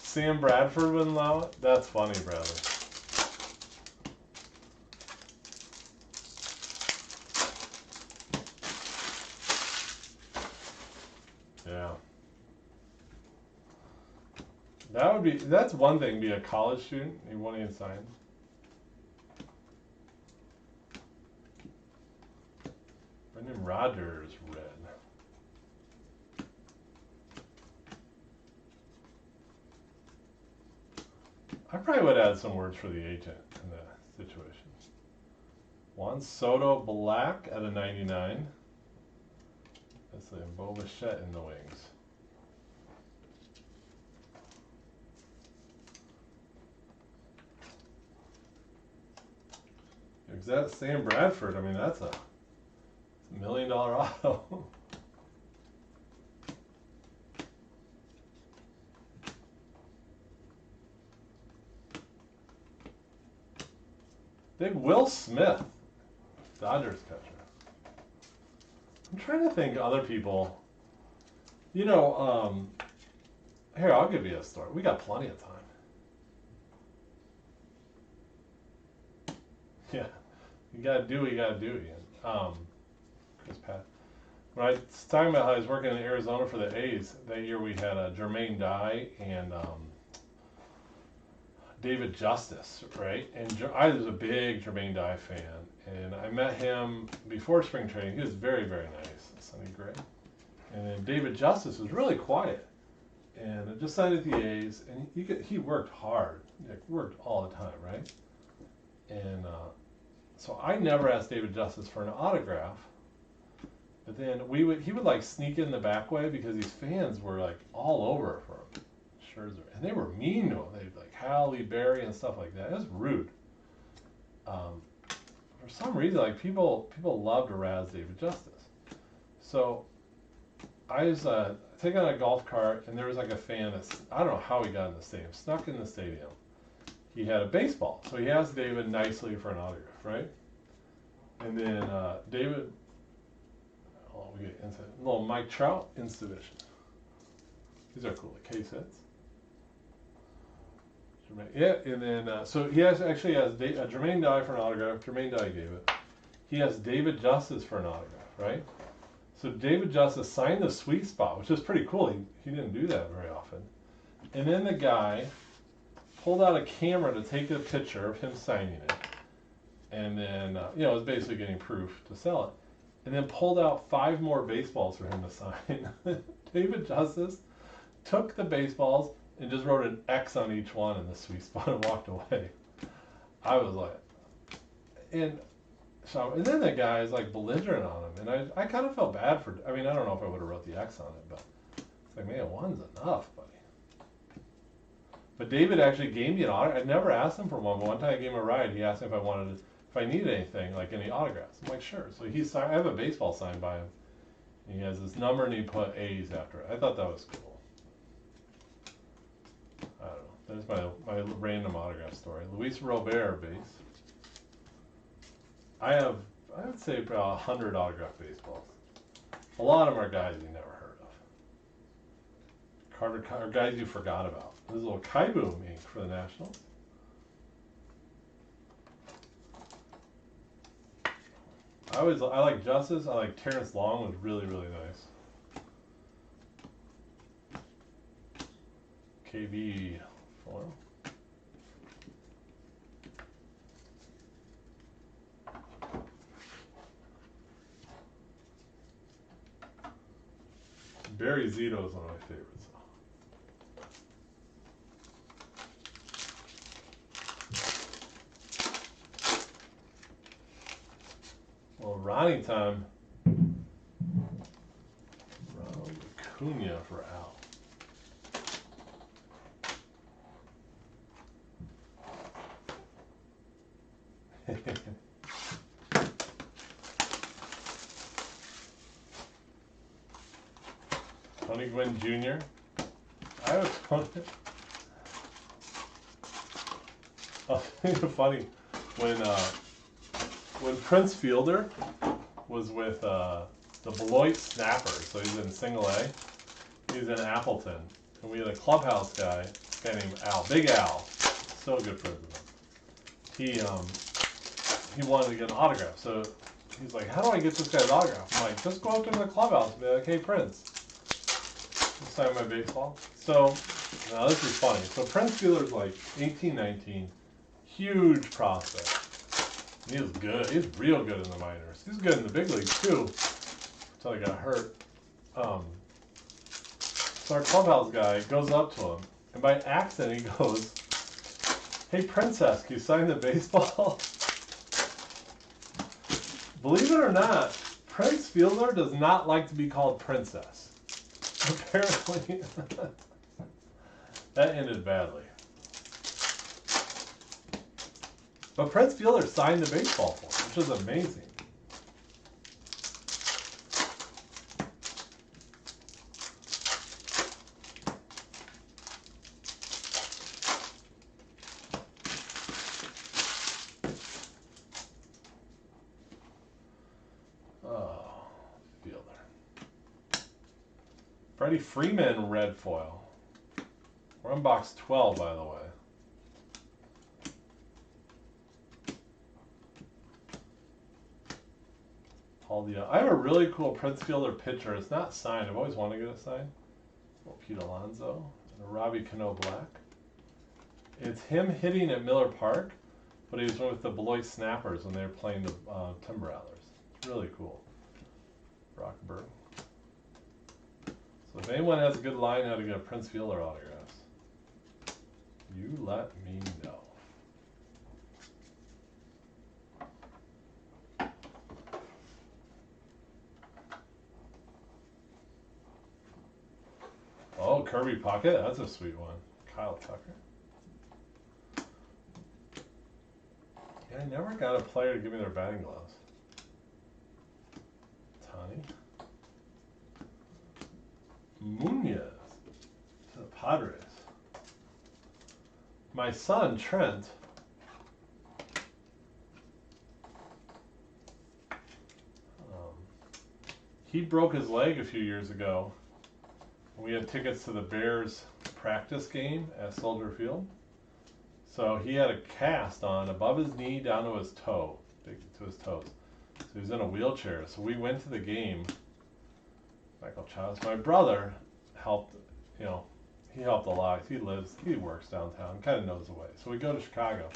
Sam Bradford wouldn't allow it? That's funny, brother. Yeah. That's one thing, be a college student, you want to get signed. Brendan Rodgers, red. I probably would add some words for the agent in that situation. Juan Soto black at a 99. That's a Bo Bichette in the wings. Is that Sam Bradford? I mean, that's a $1 million auto. Big Will Smith, Dodgers catcher. I'm trying to think of other people. You know, here, I'll give you a story. We got plenty of time. Yeah, you gotta do what you gotta do, Ian. Chris Pat. When I was talking about how I was working in Arizona for the A's, that year we had Jermaine Dye and David Justice, right? And I was a big Jermaine Dye fan, and I met him before spring training. He was very, very nice, Sonny Gray. And then David Justice was really quiet, and I just signed at the A's, and he worked hard, like worked all the time, right? And so I never asked David Justice for an autograph, but then he would like sneak in the back way because these fans were like all over for him. Scherzer, and they were mean to him. They'd like Halle Berry and stuff like that. It was rude. For some reason, like people love to razz David Justice. So I was taking on a golf cart, and there was like a fan that's, I don't know how he got in the stadium, snuck in the stadium. He had a baseball, so he asked David nicely for an autograph, right? And then David, we get into a little Mike Trout exhibition. These are cool, like case hits. Yeah, and then so he actually has Jermaine Dye for an autograph. Jermaine Dye gave it. He has David Justice for an autograph, right? So David Justice signed the sweet spot, which is pretty cool. He didn't do that very often. And then the guy pulled out a camera to take a picture of him signing it, and then it was basically getting proof to sell it. And then pulled out 5 more baseballs for him to sign. David Justice took the baseballs and just wrote an X on each one in the sweet spot and walked away. I was like, and then the guy is like belligerent on him, and I kind of felt bad for. I mean, I don't know if I would have wrote the X on it, but it's like, man, one's enough, buddy. But David actually gave me an autograph. I'd never asked him for one, but one time I gave him a ride. He asked me if I needed anything, like any autographs. I'm like, sure. So he signed. I have a baseball signed by him. He has his number, and he put A's after it. I thought that was cool. I don't know. There's my random autograph story. Luis Robert base. I would say about 100 autographed baseballs. A lot of them are guys you never heard of. Carter, guys you forgot about. There's a little Kaiboom ink for the I like Justice. I like Terrence Long was really nice. KB foil. Barry Zito is one of my favorites. Well, Ronnie time. Ronald Acuna for Al. Tony Gwynn Jr. I was funny when Prince Fielder was with the Beloit Snappers, so he's in Single A. He's in Appleton, and we had a clubhouse guy named Al, Big Al, still a good friend of him. He wanted to get an autograph, so he's like, "How do I get this guy's autograph?" I'm like, "Just go up to the clubhouse and be like, hey Prince, sign my baseball." So now this is funny. So Prince Fielder's like 18, 19, huge prospect. He was good. He's real good in the minors. He's good in the big leagues too, until he got hurt. So our clubhouse guy goes up to him, and by accident he goes, "Hey Princess, can you sign the baseball?" Believe it or not, Prince Fielder does not like to be called Princess. Apparently, that ended badly. But Prince Fielder signed the baseball for him, which is amazing. Oh, Fielder. Freddie Freeman red foil. We're on box 12, by the way. I have a really cool Prince Fielder picture. It's not signed. I've always wanted to get it signed. Little Pete Alonso and a Robbie Cano black. It's him hitting at Miller Park, but he was with the Beloit Snappers when they were playing the Timber Rattlers. It's really cool. Rockberg. So if anyone has a good line how to get a Prince Fielder autographs, you let me know. Oh, Kirby Puckett, that's a sweet one. Kyle Tucker. Yeah, I never got a player to give me their batting gloves. Tani. Munoz to the Padres. My son, Trent. He broke his leg a few years ago. We had tickets to the Bears practice game at Soldier Field. So he had a cast on above his knee down to his toe, to his toes. So he was in a wheelchair. So we went to the game. Michael Childs, my brother, helped, he helped a lot. He works downtown, kind of knows the way. So we go to Chicago.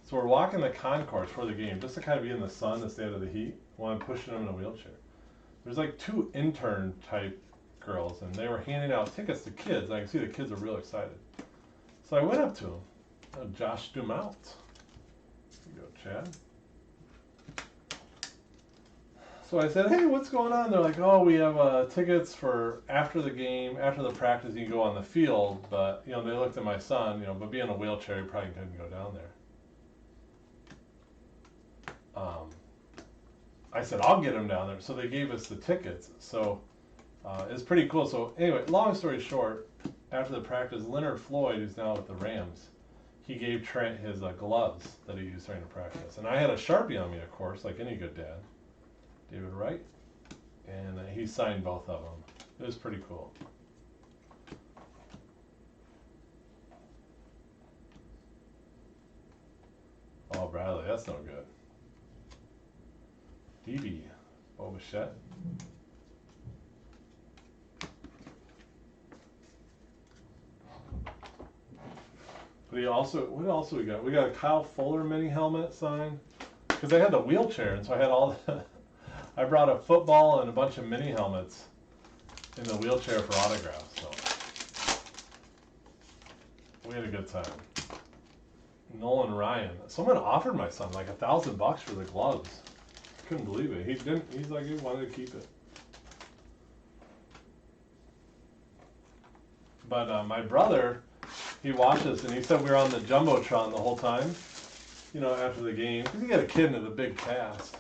So we're walking the concourse for the game, just to kind of be in the sun to stay out of the heat while I'm pushing him in a wheelchair. There's like two intern type girls, and they were handing out tickets to kids. I can see the kids are real excited. So I went up to him, Josh Dumont. Here you go, Chad. So I said, "Hey, what's going on?" They're like, "Oh, we have tickets for after the game, after the practice, you can go on the field." But, they looked at my son, but being in a wheelchair, he probably couldn't go down there. I said, "I'll get him down there." So they gave us the tickets. So it's pretty cool. So anyway, long story short, after the practice, Leonard Floyd, who's now with the Rams, he gave Trent his gloves that he used during the practice. And I had a Sharpie on me, of course, like any good dad. David Wright, and he signed both of them. It was pretty cool. Oh, Bradley, that's no good. BB, Boba Fett. But what else we got? We got a Kyle Fuller mini helmet signed. Because I had the wheelchair, and so I had all the, I brought a football and a bunch of mini helmets in the wheelchair for autographs, so we had a good time. Nolan Ryan. Someone offered my son like $1,000 for the gloves. Couldn't believe it. He's like, he wanted to keep it. But my brother, he watches, and he said we were on the Jumbotron the whole time, you know, after the game. Because you got a kid in the big cast.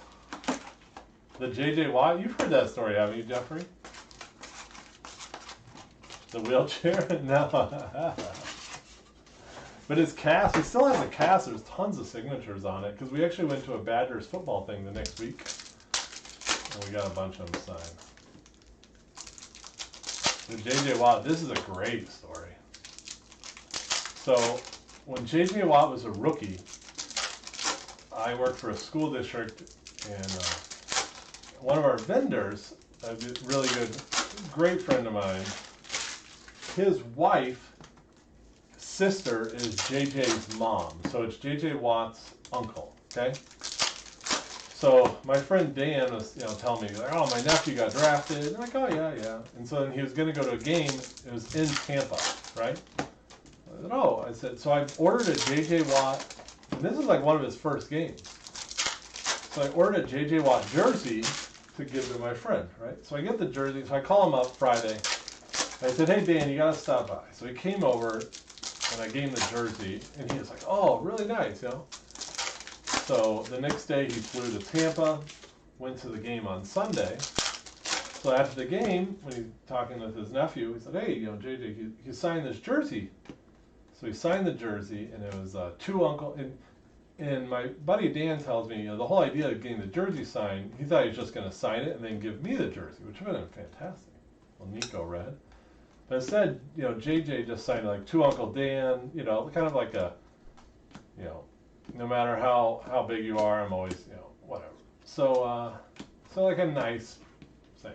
The J.J. Watt, you've heard that story, haven't you, Jeffrey? The wheelchair? No. But his cast, he still has a cast. There's tons of signatures on it. Because we actually went to a Badgers football thing the next week. And we got a bunch of them signed. The J.J. Watt, this is a great story. So, when J.J. Watt was a rookie, I worked for a school district, and one of our vendors, a really good, great friend of mine, his wife, sister is JJ's mom, so it's JJ Watt's uncle, okay? So my friend Dan was, telling me, like, oh, my nephew got drafted. And I'm like, oh, yeah. And so then he was going to go to a game. It was in Tampa, right? I said, so I ordered a JJ Watt, and this is like one of his first games. So I ordered a JJ Watt jersey to give to my friend, right? So I get the jersey, so I call him up Friday. I said, hey, Dan, you got to stop by. So he came over, and I gave him the jersey, and he was like, oh, really nice, So the next day he flew to Tampa, went to the game on Sunday. So after the game, when he's talking with his nephew, he said, hey, JJ, he signed this jersey. So he signed the jersey, and it was two uncle, and my buddy Dan tells me, the whole idea of getting the jersey signed, he thought he was just going to sign it and then give me the jersey, which would have been fantastic. Well, Nico red. But instead, JJ just signed like to Uncle Dan, kind of like a, no matter how big you are, I'm always, whatever. So like a nice thing.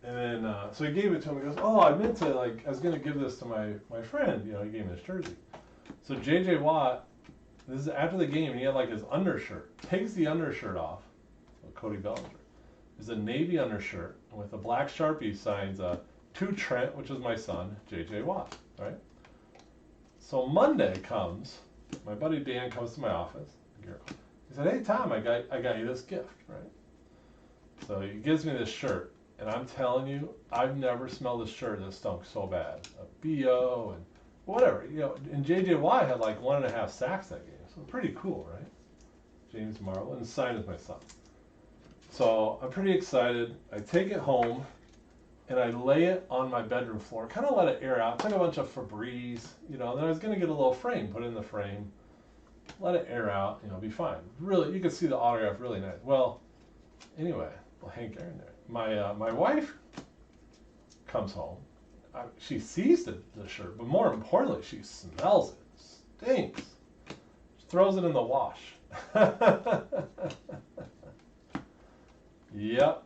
And then, so he gave it to him. He goes, oh, I meant to, I was going to give this to my friend. He gave me this jersey. So J.J. Watt, this is after the game, and he had like his undershirt. Takes the undershirt off. Cody Bellinger. There's a navy undershirt, and with a black Sharpie signs to Trent, which is my son, J.J. Watt, right? So Monday comes, my buddy Dan comes to my office. He said, hey, Tom, I got you this gift, right? So he gives me this shirt, and I'm telling you, I've never smelled a shirt that stunk so bad. A BO and whatever, and J.J. Watt had like 1.5 sacks that game, so pretty cool, right? James Marvel, and signed with my son. So I'm pretty excited. I take it home, and I lay it on my bedroom floor, kind of let it air out. Took a bunch of Febreze, then I was going to get a little frame, put it in the frame, let it air out, be fine. Really, you can see the autograph really nice. Well, anyway, Hank Aaron there. My wife comes home. She sees the shirt, but more importantly, she smells it. It stinks. She throws it in the wash. Yep.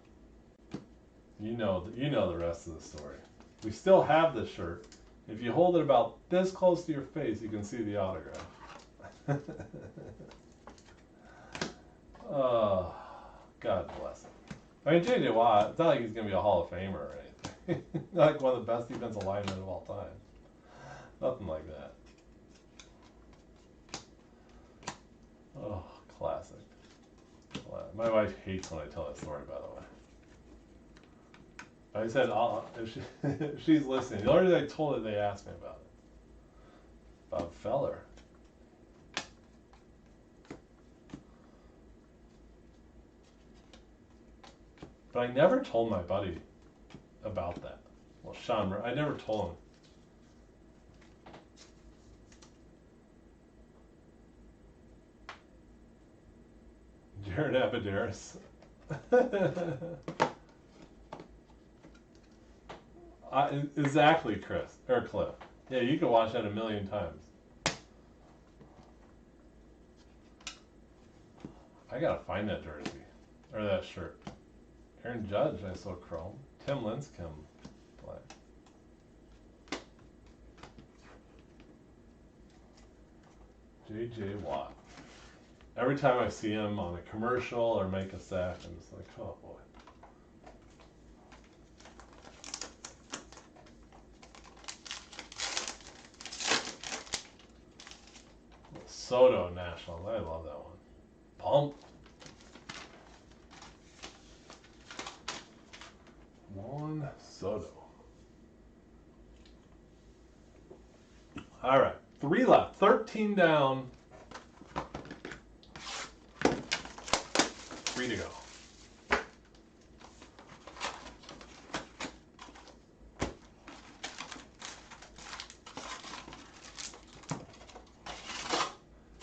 You know the rest of the story. We still have this shirt. If you hold it about this close to your face, you can see the autograph. Oh, God bless him. I mean, J.J. Watt, it's not like he's going to be a Hall of Famer or anything. Not like one of the best defensive linemen of all time. Nothing like that. Oh, classic. My wife hates when I tell that story, by the way. I said, if she's listening, the only thing I told her, they asked me about it. Bob Feller. But I never told my buddy about that. Well, Sean, I never told him. Jared Abadaris. Exactly, Chris. Or Cliff. Yeah, you can watch that a million times. I gotta find that jersey. or that shirt. Aaron Judge, I saw chrome. Tim Lincecum, black. J.J. Watt. Every time I see him on a commercial or make a sack, I'm just like, oh boy. Soto National, I love that one. Pump. Juan Soto. All right, 3 left, 13 down. 3 to go.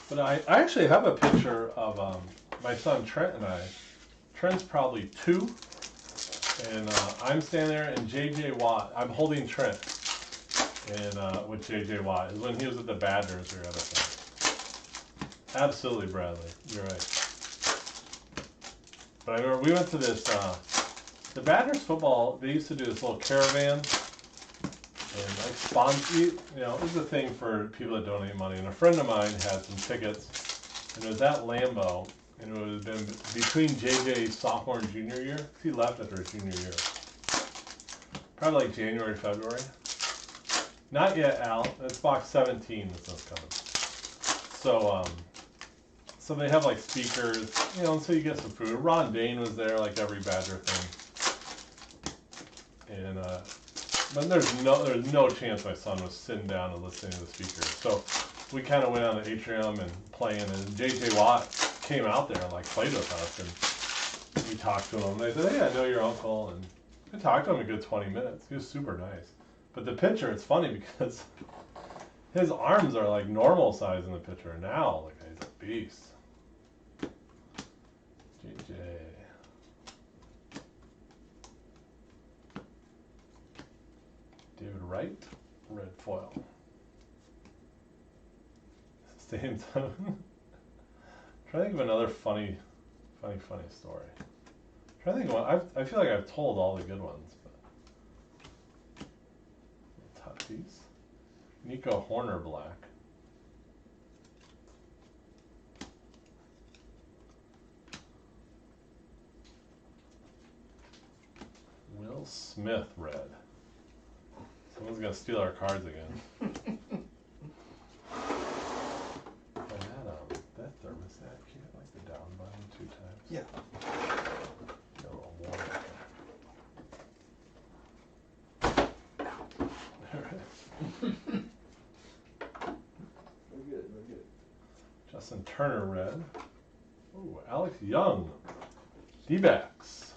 But I actually have a picture of my son Trent and I. Trent's probably 2, and I'm standing there, and J.J. Watt, I'm holding Trent, and with J.J. Watt, is when he was at the Badgers or other thing. Absolutely, Bradley, you're right. But I remember we went to this, the Badgers football, they used to do this little caravan, and like sponsor, you know, it was a thing for people that donate money, and a friend of mine had some tickets, and it was at Lambeau, and it would have been between JJ's sophomore and junior year, 'cause he left after his junior year. Probably like January, February. Not yet, Al, that's box 17 that's just coming. So, so they have like speakers, you know, and so you get some food. Ron Dane was there, like every Badger thing. And, but there's no chance my son was sitting down and listening to the speakers. So we kind of went on the atrium and playing, and J.J. Watt came out there and like played with us, and we talked to him. They said, hey, I know your uncle, and I talked to him a good 20 minutes. He was super nice. But the picture, it's funny because his arms are like normal size in the picture. Now, like, he's a beast. JJ. David Wright, red foil. Same time. Try to think of another funny story. Try to think of one. I feel like I've told all the good ones. But Tatis. Nico Horner black. Will Smith red. Someone's gonna steal our cards again. I had that thermostat kit, like the down button 2 times. Yeah. Got a little warm there. We're good, we're good. Justin Turner red. Ooh, Alex Young. D-backs.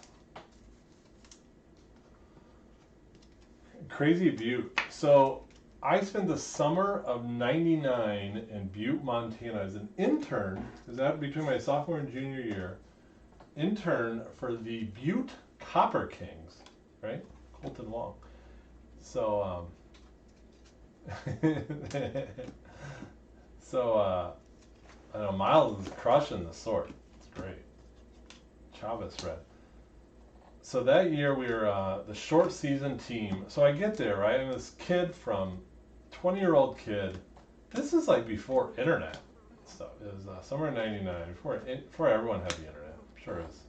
Crazy Butte. So I spent the summer of '99 in Butte, Montana as an intern, because that between my sophomore and junior year, intern for the Butte Copper Kings, right? Colton Wong. So, I know Miles is crushing the sort. It's great. Chavez red. So that year we were the short season team. So I get there, right? And this kid 20-year-old kid, this is like before internet stuff. It was somewhere in '99, before everyone had the internet. I'm sure it was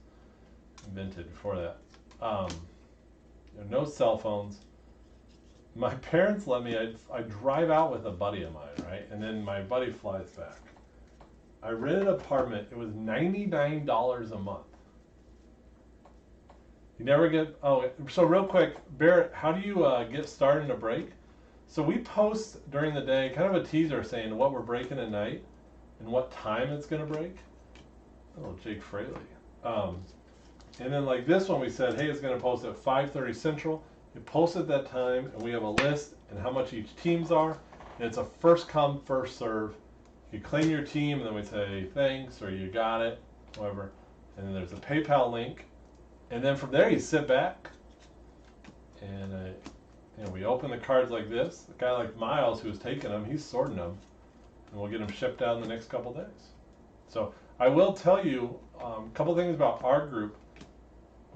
invented before that. No cell phones. My parents let me, I drive out with a buddy of mine, right? And then my buddy flies back. I rented an apartment. It was $99 a month. You never get, so real quick, Barrett, how do you get started in a break? So we post during the day, kind of a teaser saying what we're breaking at night and what time it's going to break. Oh, Jake Fraley. And then like this one, we said, hey, it's going to post at 5:30 Central. You post at that time, and we have a list and how much each teams are. And it's a first come, first serve. You claim your team, and then we say thanks or you got it, whatever. And then there's a PayPal link. And then from there, you sit back, and we open the cards like this. A guy like Miles, who's taking them, he's sorting them, and we'll get them shipped out in the next couple days. So I will tell you a couple things about our group.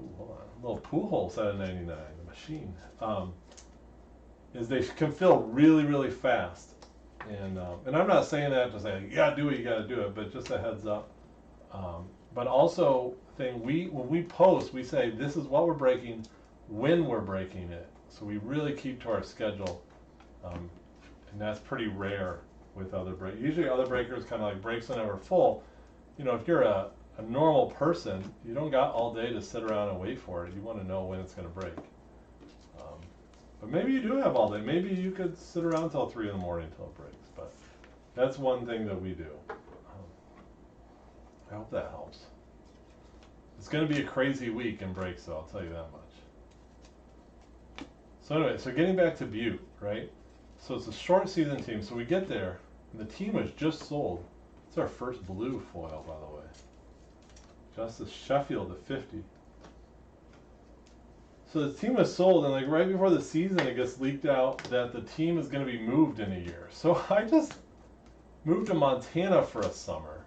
Ooh, hold on, a little Pujols at a 99, the machine. Is they can fill really, really fast. And I'm not saying that to say you gotta do it, you gotta do it, but just a heads up. But also, when we post, we say this is what we're breaking, when we're breaking it. So we really keep to our schedule, and that's pretty rare with other breakers. Usually, other breakers kind of like breaks whenever full. You know, if you're a normal person, you don't got all day to sit around and wait for it. You want to know when it's going to break. But maybe you do have all day. Maybe you could sit around until 3 in the morning until it breaks. But that's one thing that we do. I hope that helps. It's going to be a crazy week in breaks, though, I'll tell you that much. So anyway, so getting back to Butte, right? So it's a short season team. So we get there, and the team was just sold. It's our first blue foil, by the way. Justice Sheffield at 50. So the team was sold, and like right before the season, it gets leaked out that the team is going to be moved in a year. So I just moved to Montana for a summer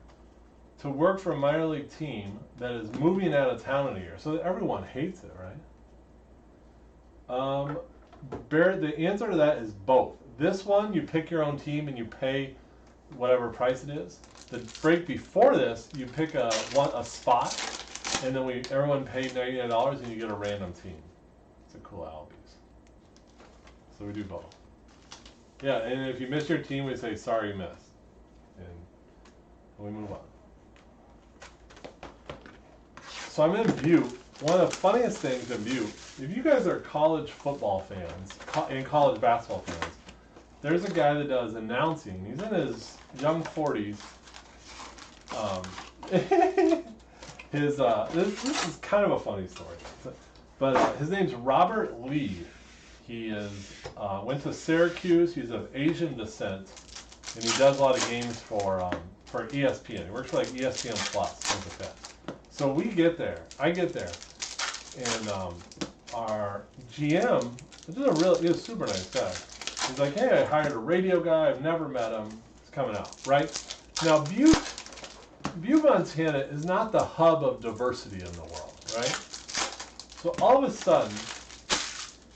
to work for a minor league team that is moving out of town in a year. So everyone hates it, right? Barrett, the answer to that is both. This one, you pick your own team and you pay whatever price it is. The break before this, you pick a spot, and then everyone paid $99 and you get a random team. It's a cool Albies. So we do both. Yeah, and if you miss your team, we say sorry you missed, and we move on. So I'm in Butte. One of the funniest things in Butte, if you guys are college football fans and college basketball fans, there's a guy that does announcing. He's in his young 40s. This is kind of a funny story, but his name's Robert Lee. He went to Syracuse. He's of Asian descent, and he does a lot of games for ESPN. He works for like ESPN Plus, things like that. So we get there. I get there, and our GM, he was a super nice guy. He's like, hey, I hired a radio guy. I've never met him. He's coming out, right? Now, Butte, Montana is not the hub of diversity in the world, right? So all of a sudden,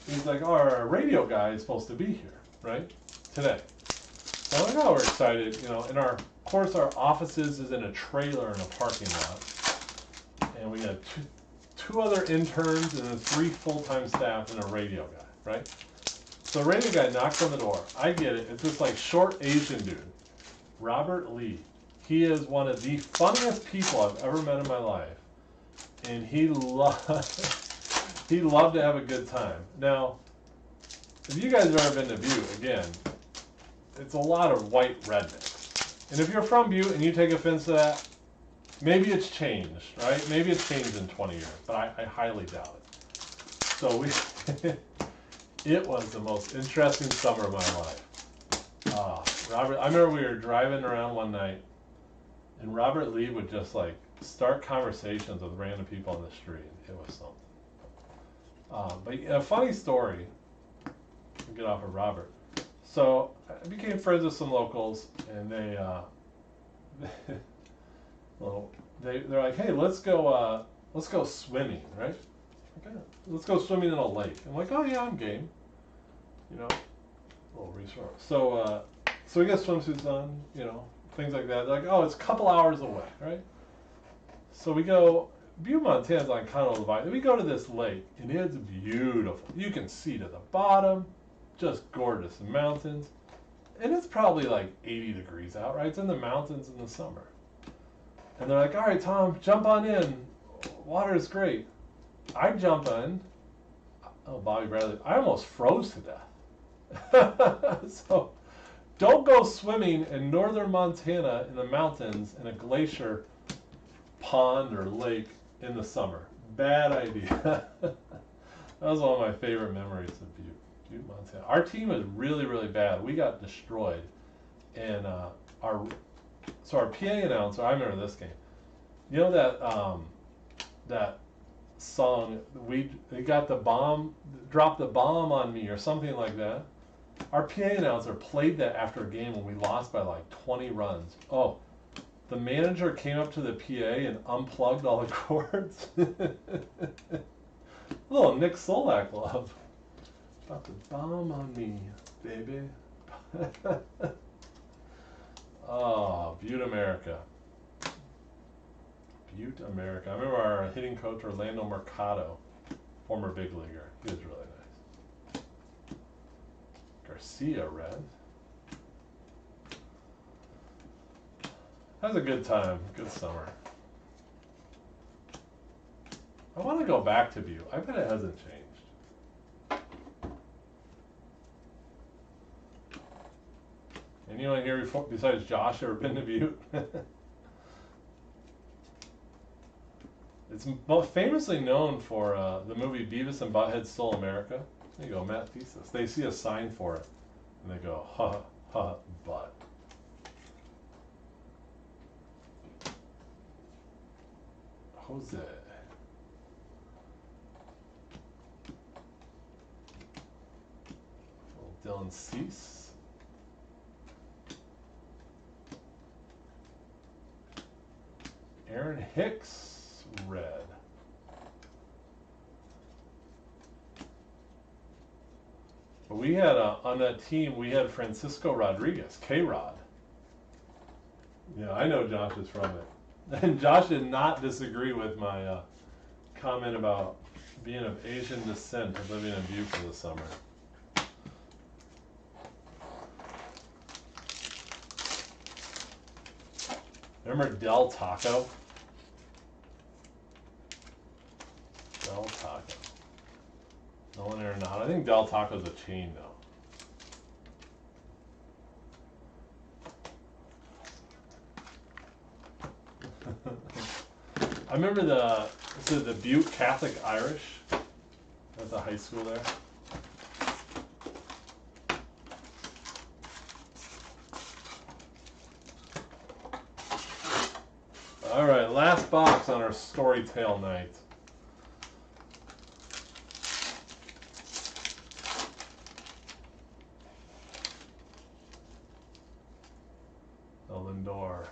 he's like, oh, our radio guy is supposed to be here, right? Today. So I'm like, oh, we're excited. You know, and of course, our offices is in a trailer in a parking lot. And we got two other interns and then 3 full-time staff and a radio guy, right? So the radio guy knocks on the door. I get it. It's this like short Asian dude, Robert Lee. He is one of the funniest people I've ever met in my life, and he loved to have a good time. Now, if you guys have ever been to Butte, again, it's a lot of white rednecks. And if you're from Butte and you take offense to that, maybe it's changed, right? Maybe it's changed in 20 years, but I highly doubt it. So it was the most interesting summer of my life. Robert, I remember we were driving around one night, and Robert Lee would just like start conversations with random people on the street. It was something. But a funny story, to get off of Robert. So I became friends with some locals, and they're like, hey, let's go swimming, right? Okay, let's go swimming in a lake. I'm like, oh yeah, I'm game. You know, a little resource. So we get swimsuits on, you know, things like that. They're like, oh, it's a couple hours away, right? So we go. Butte, Montana's on Conroe Divide. We go to this lake, and it's beautiful. You can see to the bottom, just gorgeous. The mountains, and it's probably like 80 degrees out, right? It's in the mountains in the summer. And they're like, all right, Tom, jump on in. Water is great. I jump in. Oh, Bobby Bradley, I almost froze to death. So don't go swimming in northern Montana in the mountains in a glacier pond or lake in the summer. Bad idea. That was one of my favorite memories of Butte, Montana. Our team is really, really bad. We got destroyed. And our PA announcer, I remember this game. You know that song, they got the bomb, dropped the bomb on me or something like that. Our PA announcer played that after a game when we lost by like 20 runs. Oh, The manager came up to the PA and unplugged all the cords. Little Nick Solak love. About to bomb on me, baby. Oh, Butte America. Butte America. I remember our hitting coach Orlando Mercado, former big leaguer. He was really nice. Garcia red. That was a good time, good summer. I want to go back to Butte. I bet it hasn't changed. Anyone here besides Josh ever been to Butte? It's most famously known for the movie Beavis and Butthead Stole America. There you go, Matt Thesis. They see a sign for it, and they go, ha, ha, butt. Jose. Dylan Cease. Aaron Hicks, red. But we had on that team, we had Francisco Rodriguez, K-Rod. Yeah, I know Josh is from it. And Josh did not disagree with my comment about being of Asian descent and living in Butte for the summer. Remember Del Taco? Del Taco. Nolan Arenado. I think Del Taco's a chain though. I remember the Butte Catholic Irish at the high school there. All right, last box on our Storytale night. The Lindor.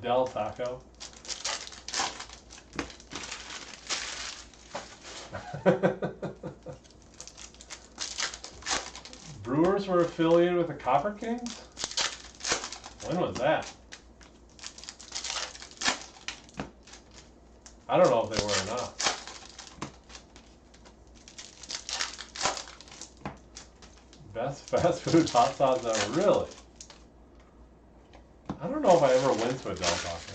Del Taco. Brewers were affiliated with the Copper Kings? When was that? I don't know if they were or not. Best fast food hot sauce ever, really? I don't know if I ever went to a Del Taco.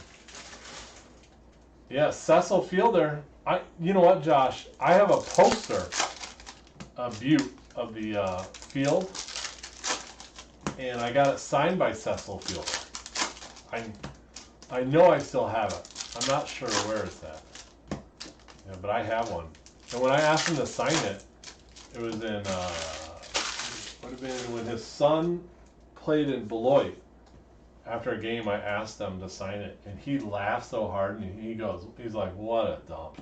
Yeah, Cecil Fielder. You know what, Josh? I have a poster of Butte of the field, and I got it signed by Cecil Fielder. I know I still have it. I'm not sure where it's at. Yeah, but I have one. And when I asked him to sign it, it was in would have been when his son played in Beloit. After a game, I asked him to sign it, and he laughed so hard, and he's like, what a dump.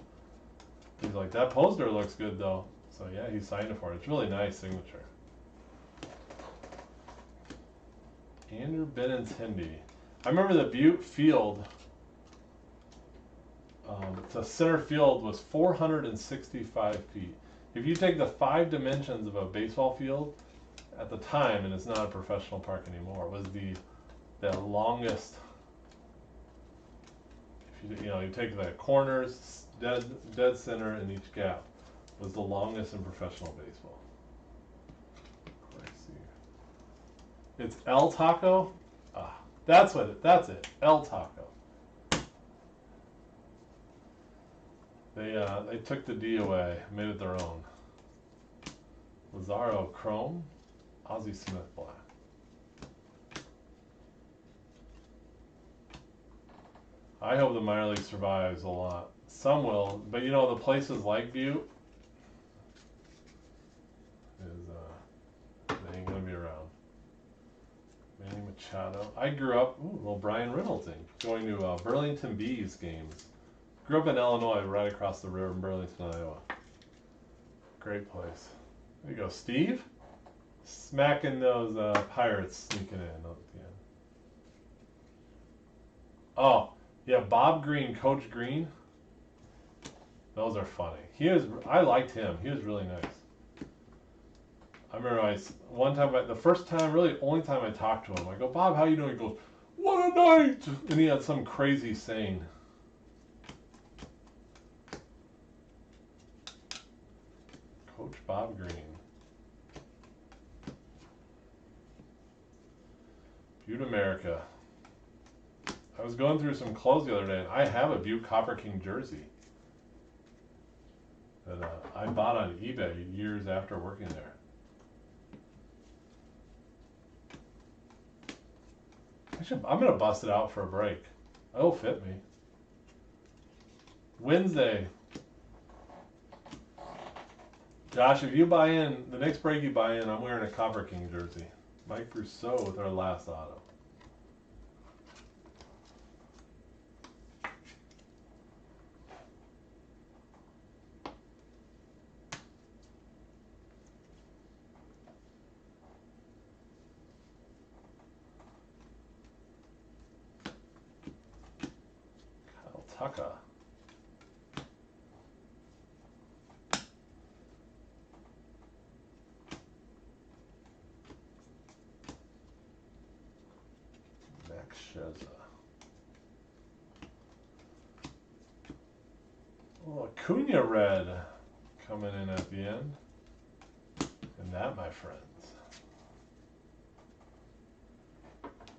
He's like, that poster looks good, though. So, yeah, he signed it for it. It's really nice signature. Andrew Benintendi. I remember the Butte field, the center field was 465 feet. If you take the 5 dimensions of a baseball field, at the time, and it's not a professional park anymore, it was the longest. If you take the corners, dead center in each gap, was the longest in professional baseball. It's El Taco. Ah, that's it. El Taco. They took the D away, made it their own. Lazaro Chrome, Ozzie Smith Black. I hope the minor league survives a lot. Some will, but the places like Butte, they ain't gonna be around. Manny Machado. I grew up, little Brian Reynolds thing, going to Burlington Bees games. Grew up in Illinois, right across the river in Burlington, Iowa. Great place. There you go, Steve. Smacking those Pirates sneaking in at the end. Oh, yeah, Bob Green, Coach Green. Those are funny. I liked him. He was really nice. I remember one time, the first time, really only time I talked to him, I go, Bob, how you doing? He goes, what a night! And he had some crazy saying. Coach Bob Green. Butte America. I was going through some clothes the other day, and I have a Butte Copper King jersey that I bought on eBay years after working there. I'm going to bust it out for a break. It'll fit me. Wednesday. Josh, if you buy in, the next break you buy in, I'm wearing a Copper King jersey. Mike Brousseau with our last auto. Kyle Tucker. Max Scherzer. Oh, Acuna red coming in at the end. And that, my friends,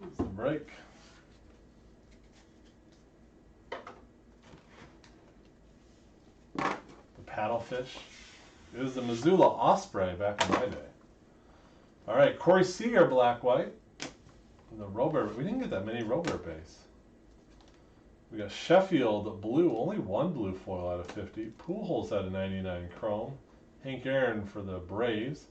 is the break. The paddlefish. It was the Missoula Osprey back in my day. All right, Corey Seager, black-white. The Robert, we didn't get that many Robert base. We got Sheffield blue, only one blue foil out of 50. Pujols out of 99 chrome. Hank Aaron for the Braves.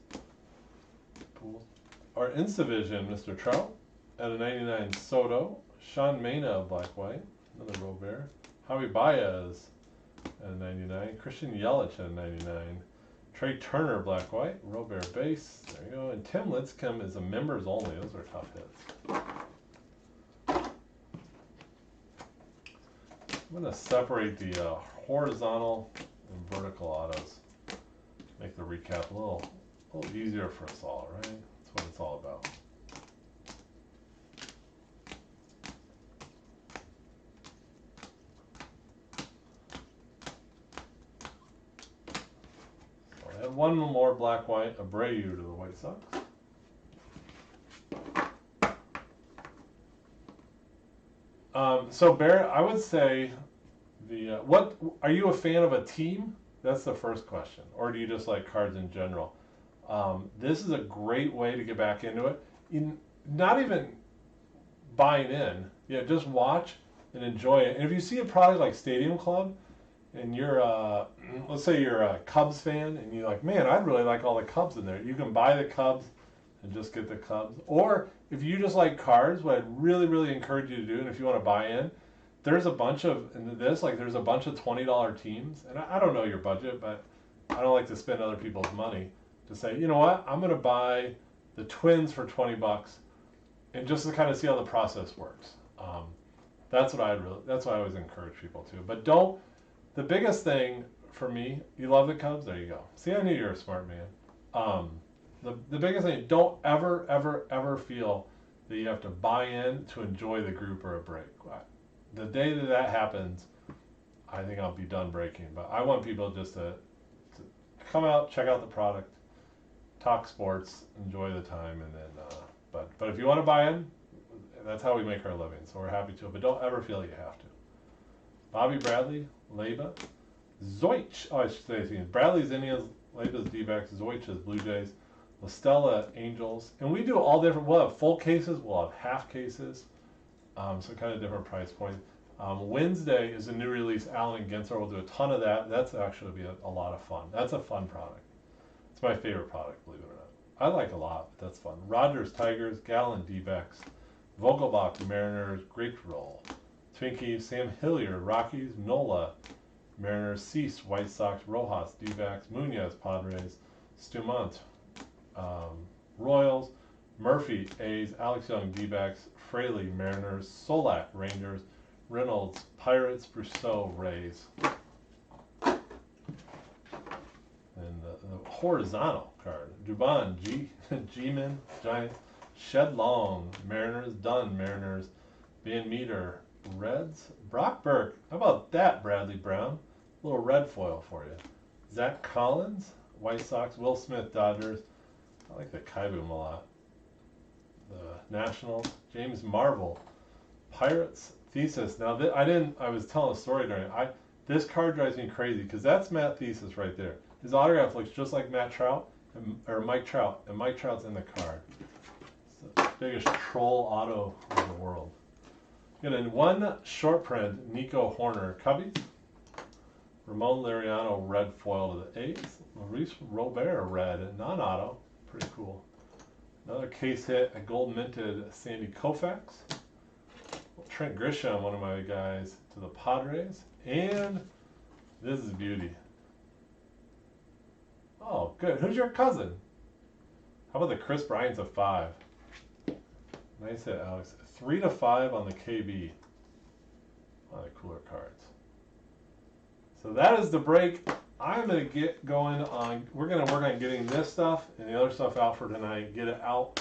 Our Instavision, Mr. Trout, out of 99 Soto. Sean Mena, black-white, another Robert. Javi Baez at 99. Christian Yelich at 99. Trey Turner, black-white, Robert base. There you go. And Tim Lincecum is a members only. Those are tough hits. I'm going to separate the horizontal and vertical autos. Make the recap a little easier for us all, right? That's what it's all about. So I had one more black-white Abreu to the White Sox. So Barrett, I would say what are you a fan of a team? That's the first question, or do you just like cards in general? This is a great way to get back into it. Not even buying in, just watch and enjoy it. And if you see a product like Stadium Club, and you're let's say you're a Cubs fan, and you're like, man, I'd really like all the Cubs in there. You can buy the Cubs and just get the Cubs. Or if you just like cards, what I'd really, really encourage you to do, and if you want to buy in, there's a bunch of, there's a bunch of $20 teams, and I don't know your budget, but I don't like to spend other people's money to say, you know what, I'm going to buy the Twins for $20, and just to kind of see how the process works. That's what I always encourage people to. But the biggest thing for me, you love the Cubs? There you go. See, I knew you were a smart man. The biggest thing, don't ever, ever, ever feel that you have to buy in to enjoy the group or a break. The day that happens, I think I'll be done breaking. But I want people just to come out, check out the product, talk sports, enjoy the time, and then. But if you want to buy in, that's how we make our living. So we're happy to. But don't ever feel you have to. Bobby Bradley, Leyba, Zoich. Oh, I should say things. Bradley's Indians, Leyba's D-backs, Zoich is Blue Jays. La Stella, Angels, and we do all different. We'll have full cases, we'll have half cases, so kind of different price points. Wednesday is a new release, Allen and Ginter. We'll do a ton of that. That's actually be a lot of fun. That's a fun product. It's my favorite product, believe it or not. I like a lot, but that's fun. Rogers Tigers, Gallon D-backs, Vogelbach Mariners, Grapefruit, Twinkie, Sam Hillier, Rockies, Nola, Mariners, Cease, White Sox, Rojas, D-backs, Munoz, Padres, Stumont, Royals, Murphy, A's, Alex Young, D-backs, Fraley, Mariners, Solak, Rangers, Reynolds, Pirates, Brousseau, Rays. And the horizontal card, Dubon, G-Man, Giants, Shed Long, Mariners, Dunn, Mariners, Van Meter, Reds, Brock Burke. How about that, Bradley Brown? A little red foil for you. Zach Collins, White Sox, Will Smith, Dodgers. I like the Kaiboom a lot. The Nationals, James Marvel, Pirates, Thesis. Now I was telling a story during it. This card drives me crazy because that's Matt Thesis right there. His autograph looks just like Mike Trout, and Mike Trout's in the card. It's the biggest troll auto in the world. And in one short print, Nico Horner, Cubbies. Ramon Laureano, red foil to the A's. Maurice Robert, red, non-auto. Pretty cool. Another case hit, a gold minted Sandy Koufax. Trent Grisham, one of my guys, to the Padres. And this is beauty. Oh, good. Who's your cousin? How about the Chris Bryant's a 5? Nice hit, Alex. 3-5 on the KB. One of the cooler cards. So that is the break. I'm going to get going on, we're going to work on getting this stuff and the other stuff out for tonight, get it out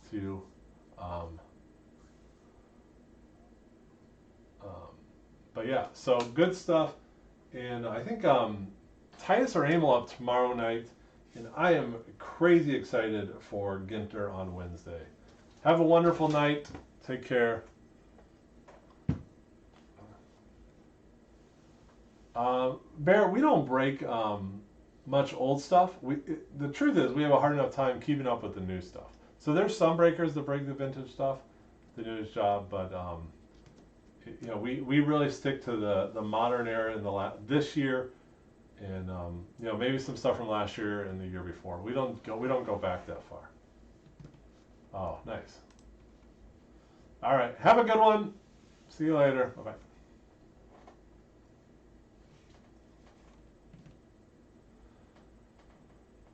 to, but yeah, so good stuff. And I think Titus or Amel up tomorrow night, and I am crazy excited for Ginter on Wednesday. Have a wonderful night. Take care. Bear, we don't break much old stuff. The truth is, we have a hard enough time keeping up with the new stuff. So there's some breakers that break the vintage stuff, the newest job, but you know, we really stick to the modern era in this year, and you know, maybe some stuff from last year and the year before. We don't go back that far. Oh, nice. All right, have a good one. See you later. Bye bye.